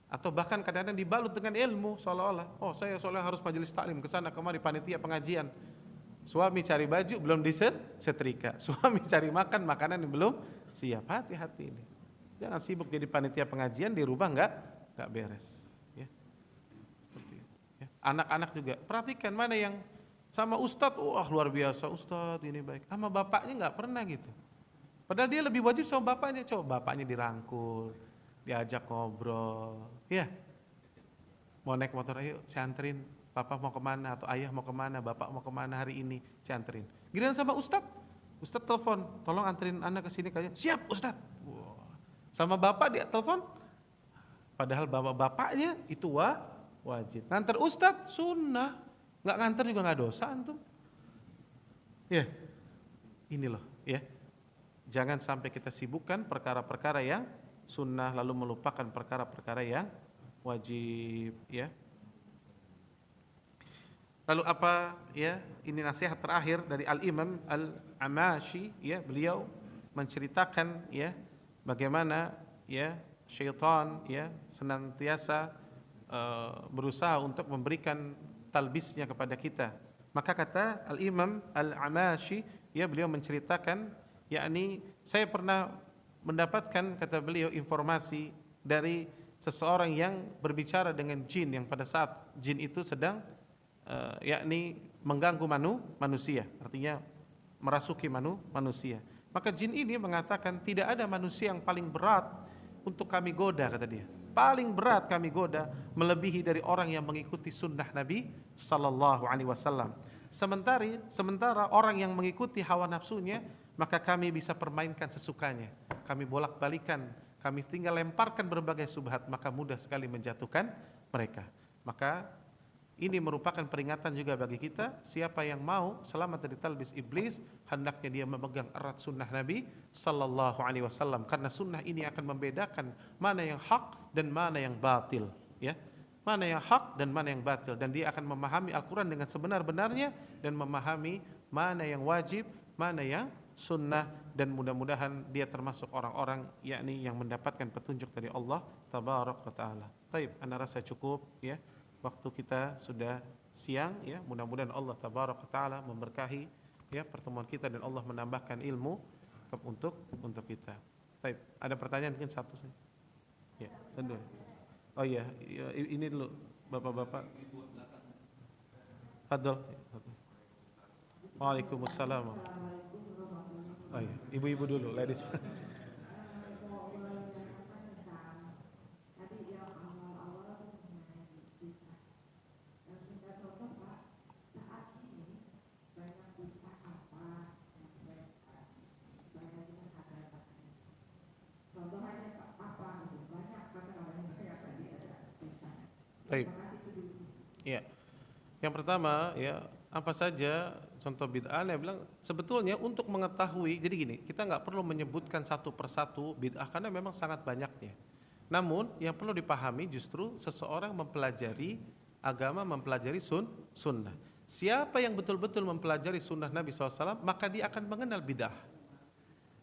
Atau bahkan kadang-kadang dibalut dengan ilmu seolah-olah, oh saya soalnya harus majelis taklim kesana kemari, panitia pengajian. Suami cari baju belum disetrika, suami cari makan makanan yang belum siap. Hati-hati ini. Jangan sibuk jadi panitia pengajian di rumah nggak beres. Ya. Seperti itu. Ya. Anak-anak juga perhatikan mana yang sama ustadz, wah luar biasa ustadz ini baik. Sama bapaknya nggak pernah gitu. Padahal dia lebih wajib sama bapaknya. Coba bapaknya dirangkul, diajak ngobrol, ya. Mau naik motor, ayo saya anterin. Papa mau kemana atau ayah mau kemana, bapak mau kemana hari ini, saya anterin. Giliran sama ustadz telepon, tolong anterin anak ke sini kalian. Siap ustadz. Wow. Sama bapak dia telepon, padahal bapak-bapaknya itu wajib. Nganter ustadz sunnah, nggak nganter juga nggak dosa antum. Ya, ini loh, ya. Jangan sampai kita sibukkan perkara-perkara yang sunnah lalu melupakan perkara-perkara yang wajib, ya. Lalu apa ya? Ini nasihat terakhir dari Al-Imam Al-Amashi ya, beliau menceritakan ya bagaimana ya syaitan ya senantiasa berusaha untuk memberikan talbisnya kepada kita. Maka kata Al-Imam Al-Amashi ya, beliau menceritakan yakni saya pernah mendapatkan, kata beliau, informasi dari seseorang yang berbicara dengan jin yang pada saat jin itu sedang yakni mengganggu manusia, artinya merasuki manusia. Maka jin ini mengatakan tidak ada manusia yang paling berat untuk kami goda, kata dia. Paling berat kami goda melebihi dari orang yang mengikuti sunnah Nabi sallallahu alaihi wasallam. Sementara orang yang mengikuti hawa nafsunya, maka kami bisa permainkan sesukanya. Kami bolak-balikan, kami tinggal lemparkan berbagai subhat, maka mudah sekali menjatuhkan mereka. Maka ini merupakan peringatan juga bagi kita, siapa yang mau selamat dari talbis iblis, hendaknya dia memegang erat sunnah Nabi sallallahu alaihi wasallam, karena sunnah ini akan membedakan mana yang hak dan mana yang batil, ya. Mana yang hak dan mana yang batil, dan dia akan memahami Al-Qur'an dengan sebenar-benarnya dan memahami mana yang wajib, mana yang sunnah, dan mudah-mudahan dia termasuk orang-orang yakni yang mendapatkan petunjuk dari Allah tabaraka wa taala. Baik, ana rasa cukup ya. Waktu kita sudah siang ya, mudah-mudahan Allah tabaraka taala memberkahi ya pertemuan kita dan Allah menambahkan ilmu untuk kita. Baik, ada pertanyaan mungkin satu saja. Ya, satu. Oh iya, ini dulu Bapak-bapak. Fadhol. Waalaikumsalam. Oh iya, ibu-ibu dulu, ladies. Baik. Ya. Yang pertama ya, apa saja contoh bid'ah? Saya bilang sebetulnya untuk mengetahui, jadi gini, kita nggak perlu menyebutkan satu persatu bid'ah karena memang sangat banyaknya. Namun yang perlu dipahami justru seseorang mempelajari agama, mempelajari sunnah. Siapa yang betul-betul mempelajari sunnah Nabi SAW, maka dia akan mengenal bid'ah.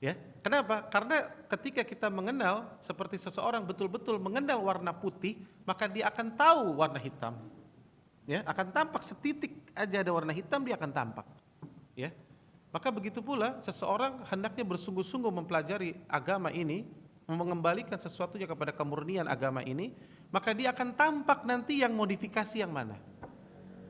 Ya, kenapa? Karena ketika kita mengenal, seperti seseorang betul-betul mengenal warna putih, maka dia akan tahu warna hitam. Ya, akan tampak setitik aja ada warna hitam, dia akan tampak. Ya, maka begitu pula seseorang hendaknya bersungguh-sungguh mempelajari agama ini, mengembalikan sesuatunya kepada kemurnian agama ini, maka dia akan tampak nanti yang modifikasi yang mana.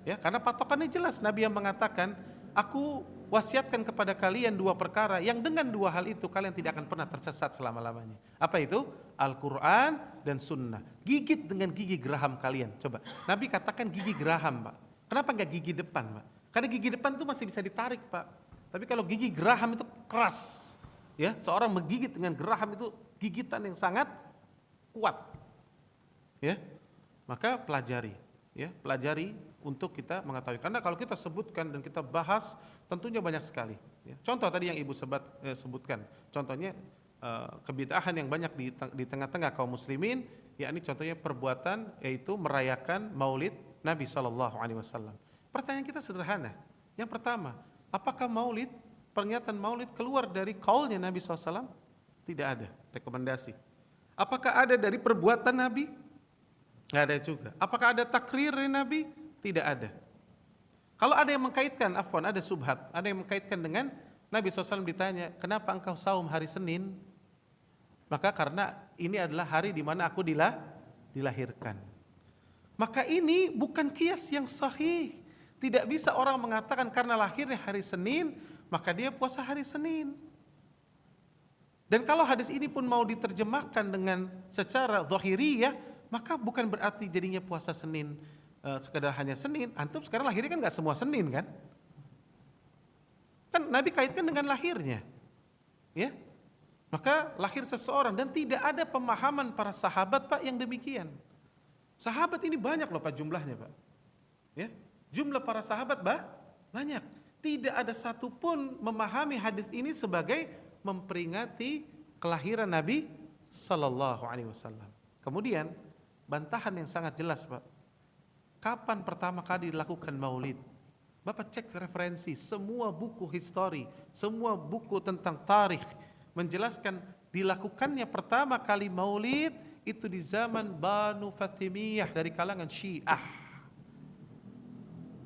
Ya, karena patokannya jelas, Nabi yang mengatakan, aku wasiatkan kepada kalian dua perkara yang dengan dua hal itu kalian tidak akan pernah tersesat selama-lamanya. Apa itu? Al-Quran dan Sunnah. Gigit dengan gigi geraham kalian. Coba, Nabi katakan gigi geraham, Pak. Kenapa enggak gigi depan, Pak? Karena gigi depan itu masih bisa ditarik, Pak. Tapi kalau gigi geraham itu keras. Ya, seorang menggigit dengan geraham itu gigitan yang sangat kuat. Ya, maka pelajari. Ya, pelajari untuk kita mengetahui. Karena kalau kita sebutkan dan kita bahas, tentunya banyak sekali. Ya. Contoh tadi yang Ibu sebutkan, contohnya kebid'ahan yang banyak di tengah-tengah kaum muslimin, yakni contohnya perbuatan yaitu merayakan Maulid Nabi SAW. Pertanyaan kita sederhana. Yang pertama, apakah Maulid, pernyataan Maulid keluar dari kaulnya Nabi SAW? Tidak ada rekomendasi. Apakah ada dari perbuatan Nabi? Nggak ada juga. Apakah ada takrir dari Nabi? Tidak ada. Kalau ada yang mengkaitkan, ada subhat, ada yang mengkaitkan dengan Nabi SAW ditanya, kenapa engkau saum hari Senin? Maka karena ini adalah hari di mana aku dilahirkan. Maka ini bukan kias yang sahih. Tidak bisa orang mengatakan karena lahirnya hari Senin, maka dia puasa hari Senin. Dan kalau hadis ini pun mau diterjemahkan dengan secara zahiriyah, maka bukan berarti jadinya puasa Senin sekedar hanya Senin. Antum sekarang lahirnya kan nggak semua Senin kan? Kan Nabi kaitkan dengan lahirnya, ya. Maka lahir seseorang dan tidak ada pemahaman para sahabat, Pak, yang demikian. Sahabat ini banyak loh, Pak, jumlahnya, Pak. Ya, jumlah para sahabat banyak. Tidak ada satupun memahami hadis ini sebagai memperingati kelahiran Nabi Sallallahu Alaihi Wasallam. Kemudian bantahan yang sangat jelas, Pak. kapan pertama kali dilakukan maulid? Bapak cek referensi, semua buku histori, semua buku tentang tarikh menjelaskan dilakukannya pertama kali maulid itu di zaman Banu Fatimiyah dari kalangan Syiah.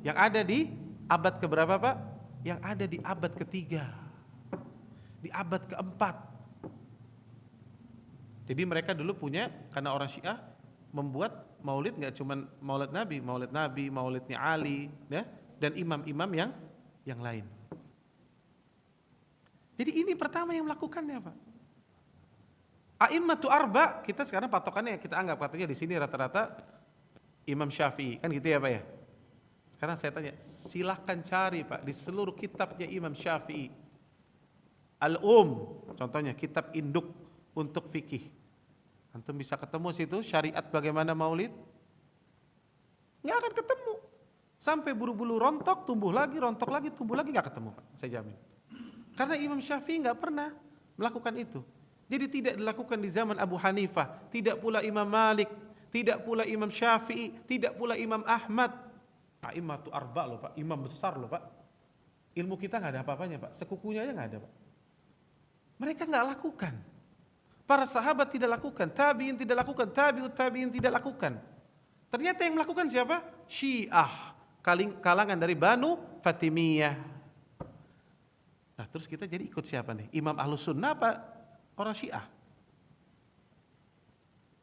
Yang ada di abad keberapa Pak? Yang ada di abad ketiga, di abad keempat. Jadi mereka dulu punya, karena orang Syiah membuat maulid nggak cuma maulid Nabi, maulidnya Ali, ya, dan imam-imam yang lain. Jadi ini pertama yang melakukannya Pak. A'immatu arba, kita sekarang patokannya kita anggap katanya di sini rata-rata Imam Syafi'i, kan gitu ya Pak ya. Sekarang saya tanya, silahkan cari Pak di seluruh kitabnya Imam Syafi'i. Contohnya kitab induk untuk fikih. Antum bisa ketemu situ syariat bagaimana maulid? Nggak akan ketemu. Sampai bulu-bulu rontok, tumbuh lagi, nggak ketemu Pak, saya jamin. Karena Imam Syafi'i nggak pernah melakukan itu. Jadi tidak dilakukan di zaman Abu Hanifah, tidak pula Imam Malik, tidak pula Imam Syafi'i, tidak pula Imam Ahmad. A'immatu arba loh Pak, imam besar loh Pak. Ilmu kita nggak ada apa-apanya Pak, sekukunya aja nggak ada Pak. Mereka nggak lakukan. Para sahabat tidak lakukan, tabi'in tidak lakukan, tabi'ut tabi'in tidak lakukan. Ternyata yang melakukan siapa? Syiah, kalangan dari Banu Fatimiyah. Nah terus kita jadi ikut siapa nih? Imam Ahlus Sunnah apa orang Syiah?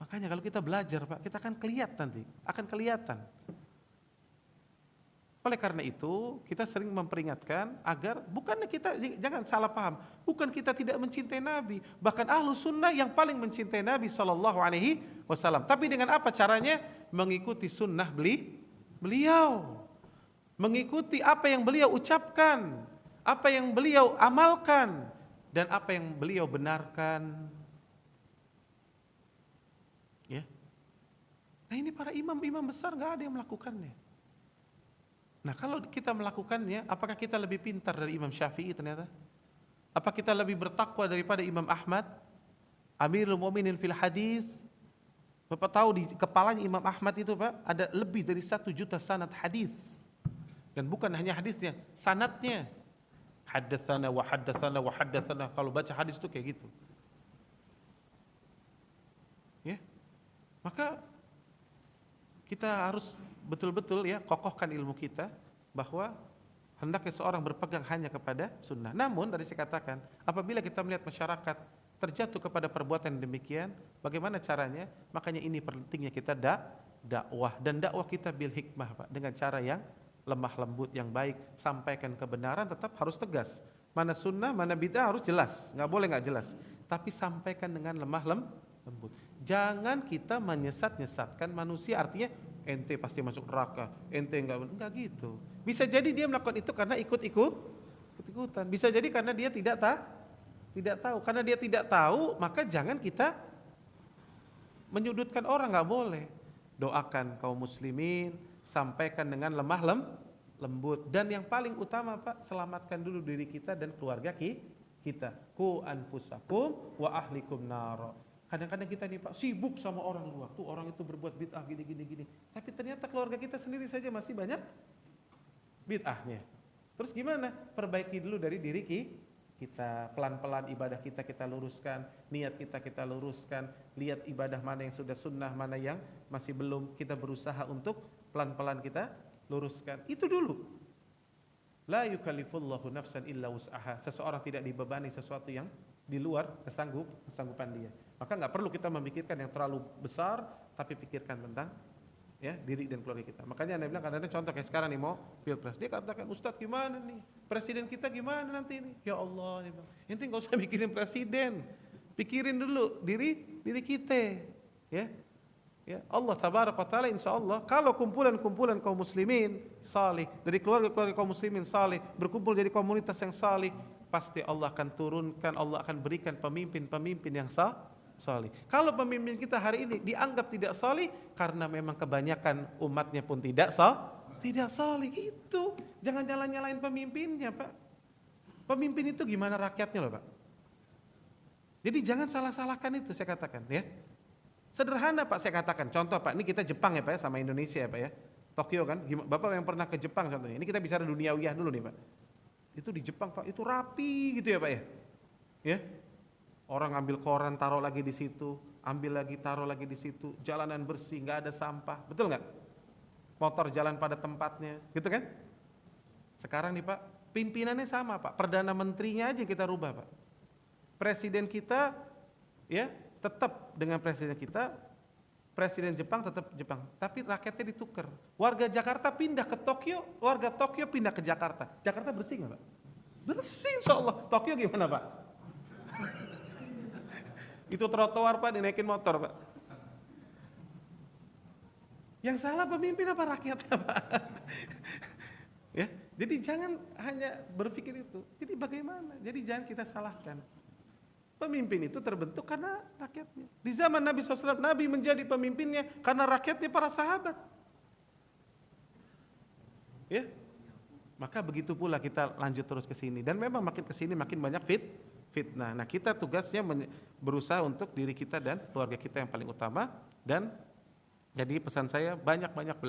Makanya kalau kita belajar Pak, kita akan kelihatan. Oleh karena itu kita sering memperingatkan agar bukannya kita, jangan salah paham, bukan kita tidak mencintai Nabi, bahkan Ahlus Sunnah yang paling mencintai Nabi SAW. Tapi dengan apa caranya? Mengikuti sunnah beliau, mengikuti apa yang beliau ucapkan, apa yang beliau amalkan, dan apa yang beliau benarkan. Ya. Nah ini para imam-imam besar nggak ada yang melakukannya. Nah kalau kita melakukannya, apakah kita lebih pintar dari Imam Syafi'i ternyata? Apa kita lebih bertakwa daripada Imam Ahmad? Amirul Mu'minin fil hadis. Bapak tahu di kepalanya Imam Ahmad itu Pak, ada lebih dari 1 juta sanad hadis. Dan bukan hanya hadisnya, sanadnya. Haddatsana wa haddatsana wa haddatsana. Kalau baca hadis itu kayak gitu. Ya. Maka kita harus betul-betul ya kokohkan ilmu kita bahwa hendaknya seorang berpegang hanya kepada sunnah. Namun tadi saya katakan, apabila kita melihat masyarakat terjatuh kepada perbuatan demikian, bagaimana caranya? Makanya ini pentingnya kita dakwah, dan dakwah kita bil hikmah Pak, dengan cara yang lemah lembut, yang baik. Sampaikan kebenaran tetap harus tegas. Mana sunnah, mana bid'ah harus jelas, nggak boleh nggak jelas. Tapi sampaikan dengan lemah lembut. Jangan kita menyesatkan manusia, artinya ente pasti masuk neraka, ente enggak gitu. Bisa jadi dia melakukan itu karena ikut-ikutan. Bisa jadi karena dia tidak tahu. Karena dia tidak tahu, maka jangan kita menyudutkan orang, nggak boleh. Doakan kaum muslimin, sampaikan dengan lemah lembut, dan yang paling utama Pak, selamatkan dulu diri kita dan keluarga kita. Qu anfusakum wa ahlikum nar. Kadang-kadang kita nih Pak sibuk sama orang luar, tuh orang itu berbuat bid'ah gini. Tapi ternyata keluarga kita sendiri saja masih banyak bid'ahnya. Terus gimana? Perbaiki dulu dari diri kita, pelan-pelan ibadah kita luruskan, niat kita luruskan, lihat ibadah mana yang sudah sunnah, mana yang masih belum, kita berusaha untuk pelan-pelan kita luruskan. Itu dulu. La yukallifullahu nafsan illa wus'aha. Seseorang tidak dibebani sesuatu yang di luar kesanggupan dia. Maka nggak perlu kita memikirkan yang terlalu besar, tapi pikirkan tentang ya diri dan keluarga kita. Makanya Anda bilang, kadang-kadang contoh kayak sekarang nih mau pilpres, dia katakan, Ustadz gimana nih, presiden kita gimana nanti ini? Ya Allah, ente nggak usah mikirin presiden, pikirin dulu diri kita, ya. Ya, Allah tabaraka wa taala insya Allah kalau kumpulan kaum muslimin salih, dari keluarga kaum muslimin salih, berkumpul jadi komunitas yang salih, pasti Allah akan turunkan, Allah akan berikan pemimpin yang salih. Kalau pemimpin kita hari ini dianggap tidak salih karena memang kebanyakan umatnya pun tidak salih, gitu. Jangan nyalain pemimpinnya Pak. Pemimpin itu gimana rakyatnya loh Pak. Jadi jangan salah-salahkan itu, saya katakan ya. Sederhana Pak, saya katakan contoh Pak, ini kita Jepang ya Pak ya, sama Indonesia ya Pak ya. Tokyo kan, Bapak yang pernah ke Jepang contohnya. Ini kita bicara duniawiyah dulu nih Pak. Itu di Jepang Pak, itu rapi gitu ya Pak ya. Ya. Orang ambil koran taruh lagi di situ, ambil lagi taruh lagi di situ, jalanan bersih, nggak ada sampah, betul nggak? Motor jalan pada tempatnya, gitu kan? Sekarang nih Pak, pimpinannya sama Pak, perdana menterinya aja kita rubah Pak. Presiden kita, ya tetap dengan presiden kita, presiden Jepang tetap Jepang, tapi rakyatnya ditukar. Warga Jakarta pindah ke Tokyo, warga Tokyo pindah ke Jakarta. Jakarta bersih nggak Pak? Bersih insya Allah. Tokyo gimana Pak? Itu trotoar Pak, dinaikin motor Pak. Yang salah pemimpin apa rakyatnya Pak? Ya, jadi jangan hanya berpikir itu. Jadi bagaimana? Jadi jangan kita salahkan. Pemimpin itu terbentuk karena rakyatnya. Di zaman Nabi SAW, Nabi menjadi pemimpinnya karena rakyatnya, para sahabat. Ya, maka begitu pula kita lanjut terus ke sini. Dan memang makin ke sini makin banyak fitnah. Nah, kita tugasnya berusaha untuk diri kita dan keluarga kita yang paling utama. Dan jadi pesan saya, banyak-banyak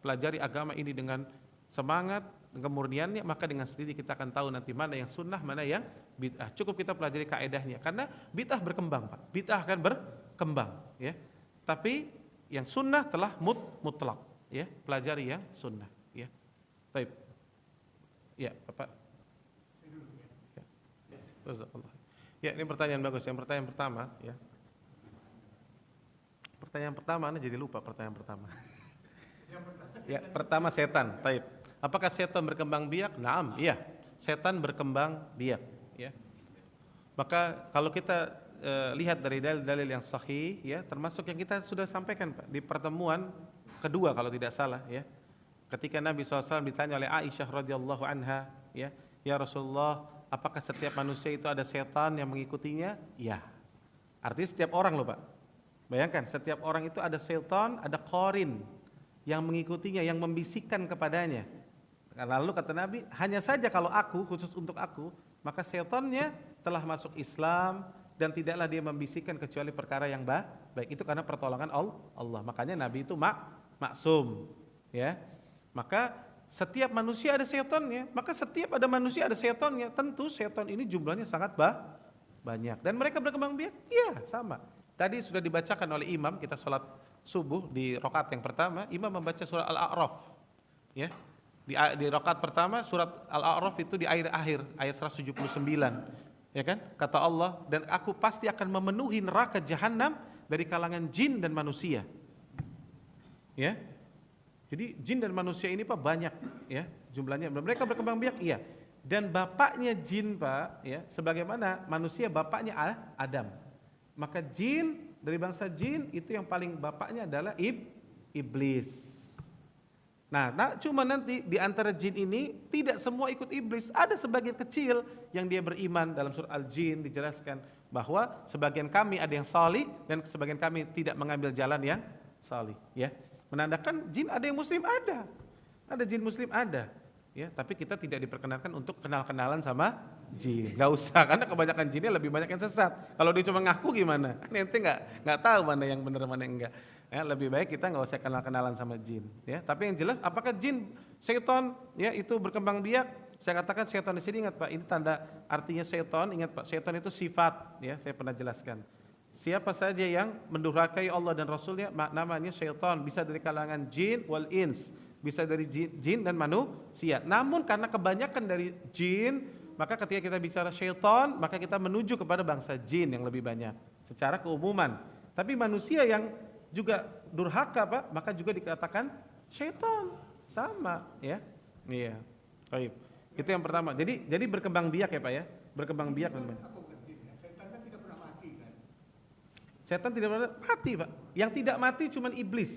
pelajari agama ini dengan semangat, kemurniannya, maka dengan sendiri kita akan tahu nanti mana yang sunnah, mana yang bid'ah. Cukup kita pelajari kaedahnya, karena bid'ah berkembang Pak, bid'ah akan berkembang, ya. Tapi yang sunnah telah mutlak, ya. Pelajari yang sunnah, ya. Baik, ya Bapak. Ya, ini pertanyaan bagus. Yang pertanyaan pertama, ya. Pertanyaan pertama, Anda jadi lupa pertanyaan pertama. Ya, pertama setan. Taib. Apakah setan berkembang biak? Naam, iya. Setan berkembang biak, ya. Maka kalau kita lihat dari dalil-dalil yang sahih, ya, termasuk yang kita sudah sampaikan Pak di pertemuan kedua kalau tidak salah, ya. Ketika Nabi SAW ditanya oleh Aisyah radhiyallahu anha, ya Rasulullah, apakah setiap manusia itu ada setan yang mengikutinya? Ya. Artinya setiap orang loh Pak. Bayangkan, setiap orang itu ada setan, ada qarin yang mengikutinya, yang membisikkan kepadanya. Lalu kata Nabi, hanya saja kalau aku, khusus untuk aku, maka setannya telah masuk Islam dan tidaklah dia membisikkan kecuali perkara yang baik. Itu karena pertolongan Allah. Makanya Nabi itu maksum, ya. Maka setiap manusia ada setannya, maka setiap ada manusia ada setannya. Tentu setan ini jumlahnya sangat banyak. Dan mereka berkembang biak? Iya, sama. Tadi sudah dibacakan oleh imam, kita sholat subuh di rakaat yang pertama, imam membaca surat Al-A'raf, ya. Di rakaat pertama surat Al-A'raf itu di akhir ayat 179, ya kan? Kata Allah, dan aku pasti akan memenuhi neraka jahanam dari kalangan jin dan manusia. Ya. Jadi jin dan manusia ini Pak banyak, ya, jumlahnya. Mereka berkembang biak, iya. Dan bapaknya jin Pak, ya, sebagaimana manusia bapaknya Adam. Maka jin, dari bangsa jin itu yang paling bapaknya adalah iblis. Nah, cuma nanti di antara jin ini tidak semua ikut iblis. Ada sebagian kecil yang dia beriman. Dalam surah Al-Jin dijelaskan bahwa sebagian kami ada yang salih dan sebagian kami tidak mengambil jalan yang salih, ya. Menandakan jin ada yang muslim, ada jin muslim ada, ya. Tapi kita tidak diperkenankan untuk kenal-kenalan sama jin. Gak usah, karena kebanyakan jinnya lebih banyak yang sesat. Kalau dia cuma ngaku gimana? Nanti nggak tahu mana yang benar mana yang enggak. Ya, lebih baik kita nggak usah kenal-kenalan sama jin. Ya, tapi yang jelas, apakah jin, setan, ya itu berkembang biak? Saya katakan setan di sini, ingat Pak, ini tanda artinya setan. Ingat Pak, setan itu sifat. Ya, saya pernah jelaskan. Siapa saja yang mendurhakai Allah dan Rasulnya, namanya setan. Bisa dari kalangan jin wal ins, bisa dari jin dan manusia. Namun karena kebanyakan dari jin, maka ketika kita bicara syaitan, maka kita menuju kepada bangsa jin yang lebih banyak secara keumuman. Tapi manusia yang juga durhaka Pak, maka juga dikatakan syaitan, sama, ya. Iya. Baik. Itu yang pertama. Jadi berkembang biak ya Pak ya. Berkembang biak. Setan kan tidak pernah mati kan? Setan tidak pernah mati Pak. Yang tidak mati cuma iblis.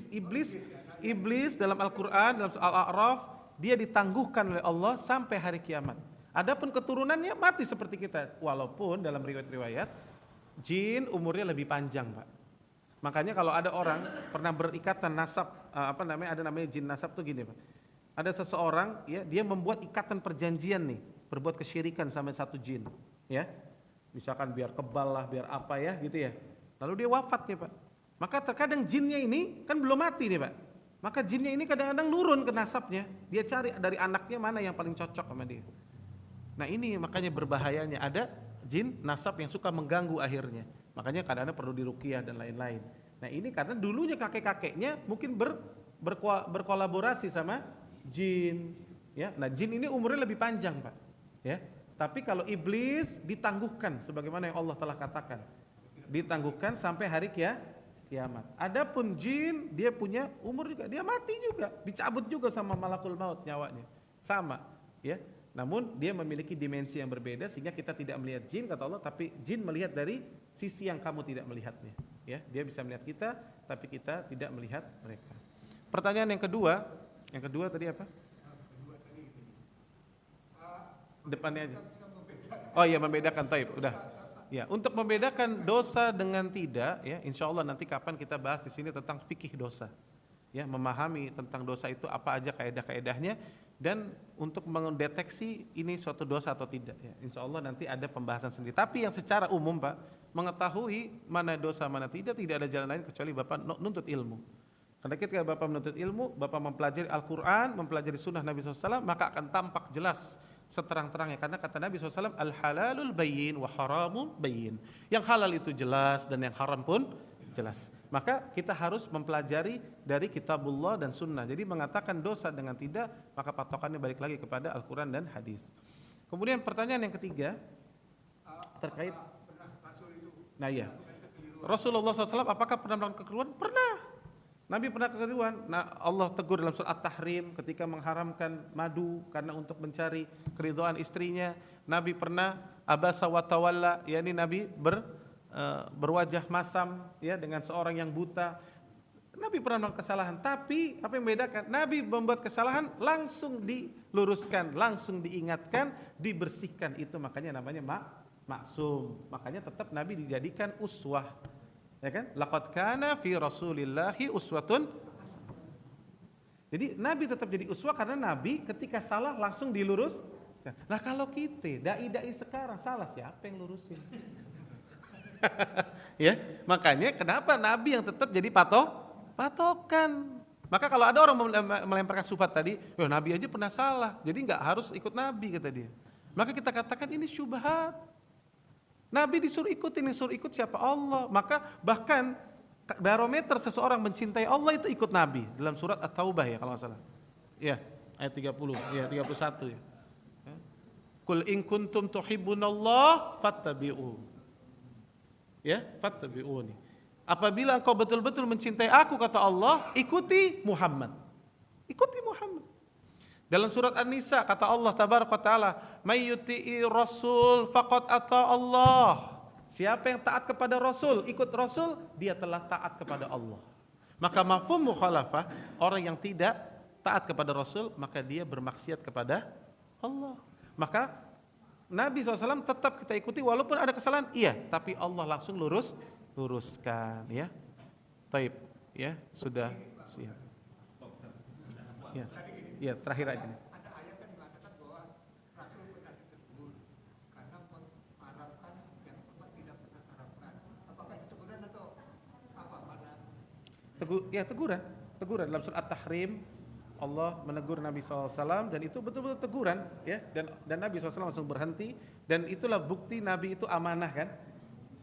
Iblis dalam Al-Qur'an, dalam Al-A'raf, dia ditangguhkan oleh Allah sampai hari kiamat. Adapun keturunannya mati seperti kita, walaupun dalam riwayat-riwayat jin umurnya lebih panjang Pak. Makanya kalau ada orang pernah berikatan nasab, ada namanya jin nasab tuh gini Pak. Ada seseorang, ya, dia membuat ikatan perjanjian nih, berbuat kesyirikan sama satu jin, ya. Misalkan biar kebal lah, biar apa ya, gitu ya. Lalu dia wafat nih Pak. Maka terkadang jinnya ini kan belum mati nih Pak. Maka jinnya ini kadang-kadang nurun ke nasabnya. Dia cari dari anaknya mana yang paling cocok sama dia. Nah ini makanya berbahayanya. Ada jin nasab yang suka mengganggu akhirnya. Makanya kadang-kadang perlu diruqyah dan lain-lain. Nah ini karena dulunya kakek-kakeknya mungkin berkolaborasi sama jin. Ya, nah jin ini umurnya lebih panjang Pak. Ya, tapi kalau iblis ditangguhkan sebagaimana yang Allah telah katakan. Ditangguhkan sampai hari kiamat. Adapun jin dia punya umur juga, dia mati juga, dicabut juga sama malakul maut nyawanya. Sama, ya. Namun dia memiliki dimensi yang berbeda sehingga kita tidak melihat jin kata Allah, tapi jin melihat dari sisi yang kamu tidak melihatnya, ya. Dia bisa melihat kita tapi kita tidak melihat mereka. Pertanyaan yang kedua tadi apa? Depannya aja. Oh iya, membedakan, taib, udah. Ya, untuk membedakan dosa dengan tidak, ya, insya Allah nanti kapan kita bahas di sini tentang fikih dosa, ya, memahami tentang dosa itu apa aja kaedah-kaedahnya, dan untuk mendeteksi ini suatu dosa atau tidak, ya, insya Allah nanti ada pembahasan sendiri. Tapi yang secara umum Pak, mengetahui mana dosa mana tidak ada jalan lain kecuali Bapak nuntut ilmu. Karena ketika Bapak menuntut ilmu, Bapak mempelajari Al-Quran, mempelajari Sunnah Nabi SAW, maka akan tampak jelas seterang-terangnya. Karena kata Nabi SAW, al-halalul bayyin wa haramul bayyin. Yang halal itu jelas dan yang haram pun jelas. Maka kita harus mempelajari dari kitabullah dan sunnah. Jadi mengatakan dosa dengan tidak, maka patokannya balik lagi kepada Al-Quran dan hadis. Kemudian pertanyaan yang ketiga terkait, nah iya, Rasulullah SAW apakah pernah melakukan kekeliruan? Pernah. Nabi pernah kekeliruan. Nah, Allah tegur dalam surat At-Tahrim ketika mengharamkan madu karena untuk mencari keridhaan istrinya. Nabi pernah abasa wa tawalla, yakni Nabi berwajah masam, ya, dengan seorang yang buta. Nabi pernah melakukan kesalahan, tapi apa yang membedakan? Nabi membuat kesalahan langsung diluruskan, langsung diingatkan, dibersihkan. Itu makanya namanya maksum. Makanya tetap Nabi dijadikan uswah. Ya kan? Laqad kana fi Rasulillahi uswatun. Jadi Nabi tetap jadi uswah karena Nabi ketika salah langsung dilurus. Nah kalau kita dai-dai sekarang salah, siapa yang lurusin? Ya, makanya kenapa Nabi yang tetap jadi patokan. Maka kalau ada orang melemparkan syubhat tadi, Nabi aja pernah salah, jadi nggak harus ikut Nabi kata dia. Maka kita katakan ini syubhat. Nabi disuruh ikut siapa? Allah. Maka bahkan barometer seseorang mencintai Allah itu ikut Nabi dalam surat At-Taubah, ya kalau nggak salah. Ya, ayat 30, ya 31 ya. Qul in kuntum tuhibbunallah fattabi'u. Ya, fattabi'uni. Apabila engkau betul-betul mencintai aku kata Allah, ikuti Muhammad. Ikuti Muhammad. Dalam surat An-Nisa kata Allah tabaraka taala, "May yuti'i rasul faqad ata Allah." Siapa yang taat kepada Rasul, ikut Rasul, dia telah taat kepada Allah. Maka mafhum mukhalafah, orang yang tidak taat kepada Rasul, maka dia bermaksiat kepada Allah. Maka Nabi SAW tetap kita ikuti walaupun ada kesalahan, iya, tapi Allah langsung luruskan, ya. Taib, ya, sudah siap. Ya. Ya, terakhir aja nih. Ada ayat yang mengatakan bahwa Rasul pernah ditegur karena mengharapkan yang tempat tidak pernah harapkan. Apakah itu teguran atau apa? Mana? Teguran dalam surat At-Tahrim Allah menegur Nabi SAW dan itu betul-betul teguran, ya, dan Nabi SAW langsung berhenti, dan itulah bukti Nabi itu amanah kan.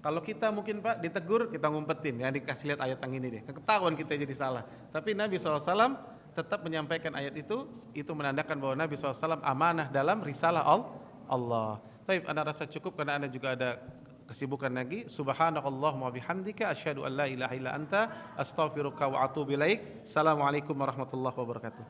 Kalau kita mungkin Pak ditegur kita ngumpetin, ya, dikasih lihat ayat yang ini deh, ketahuan kita jadi salah. Tapi Nabi SAW tetap menyampaikan ayat itu menandakan bahwa Nabi SAW amanah dalam risalah Allah. Taib, anda rasa cukup karena anda juga ada kesibukan lagi. Subhanakallahumma bihamdika asyhadu an la ilaha illa anta astaghfiruka wa atubu ilaik. Assalamualaikum warahmatullahi wabarakatuh.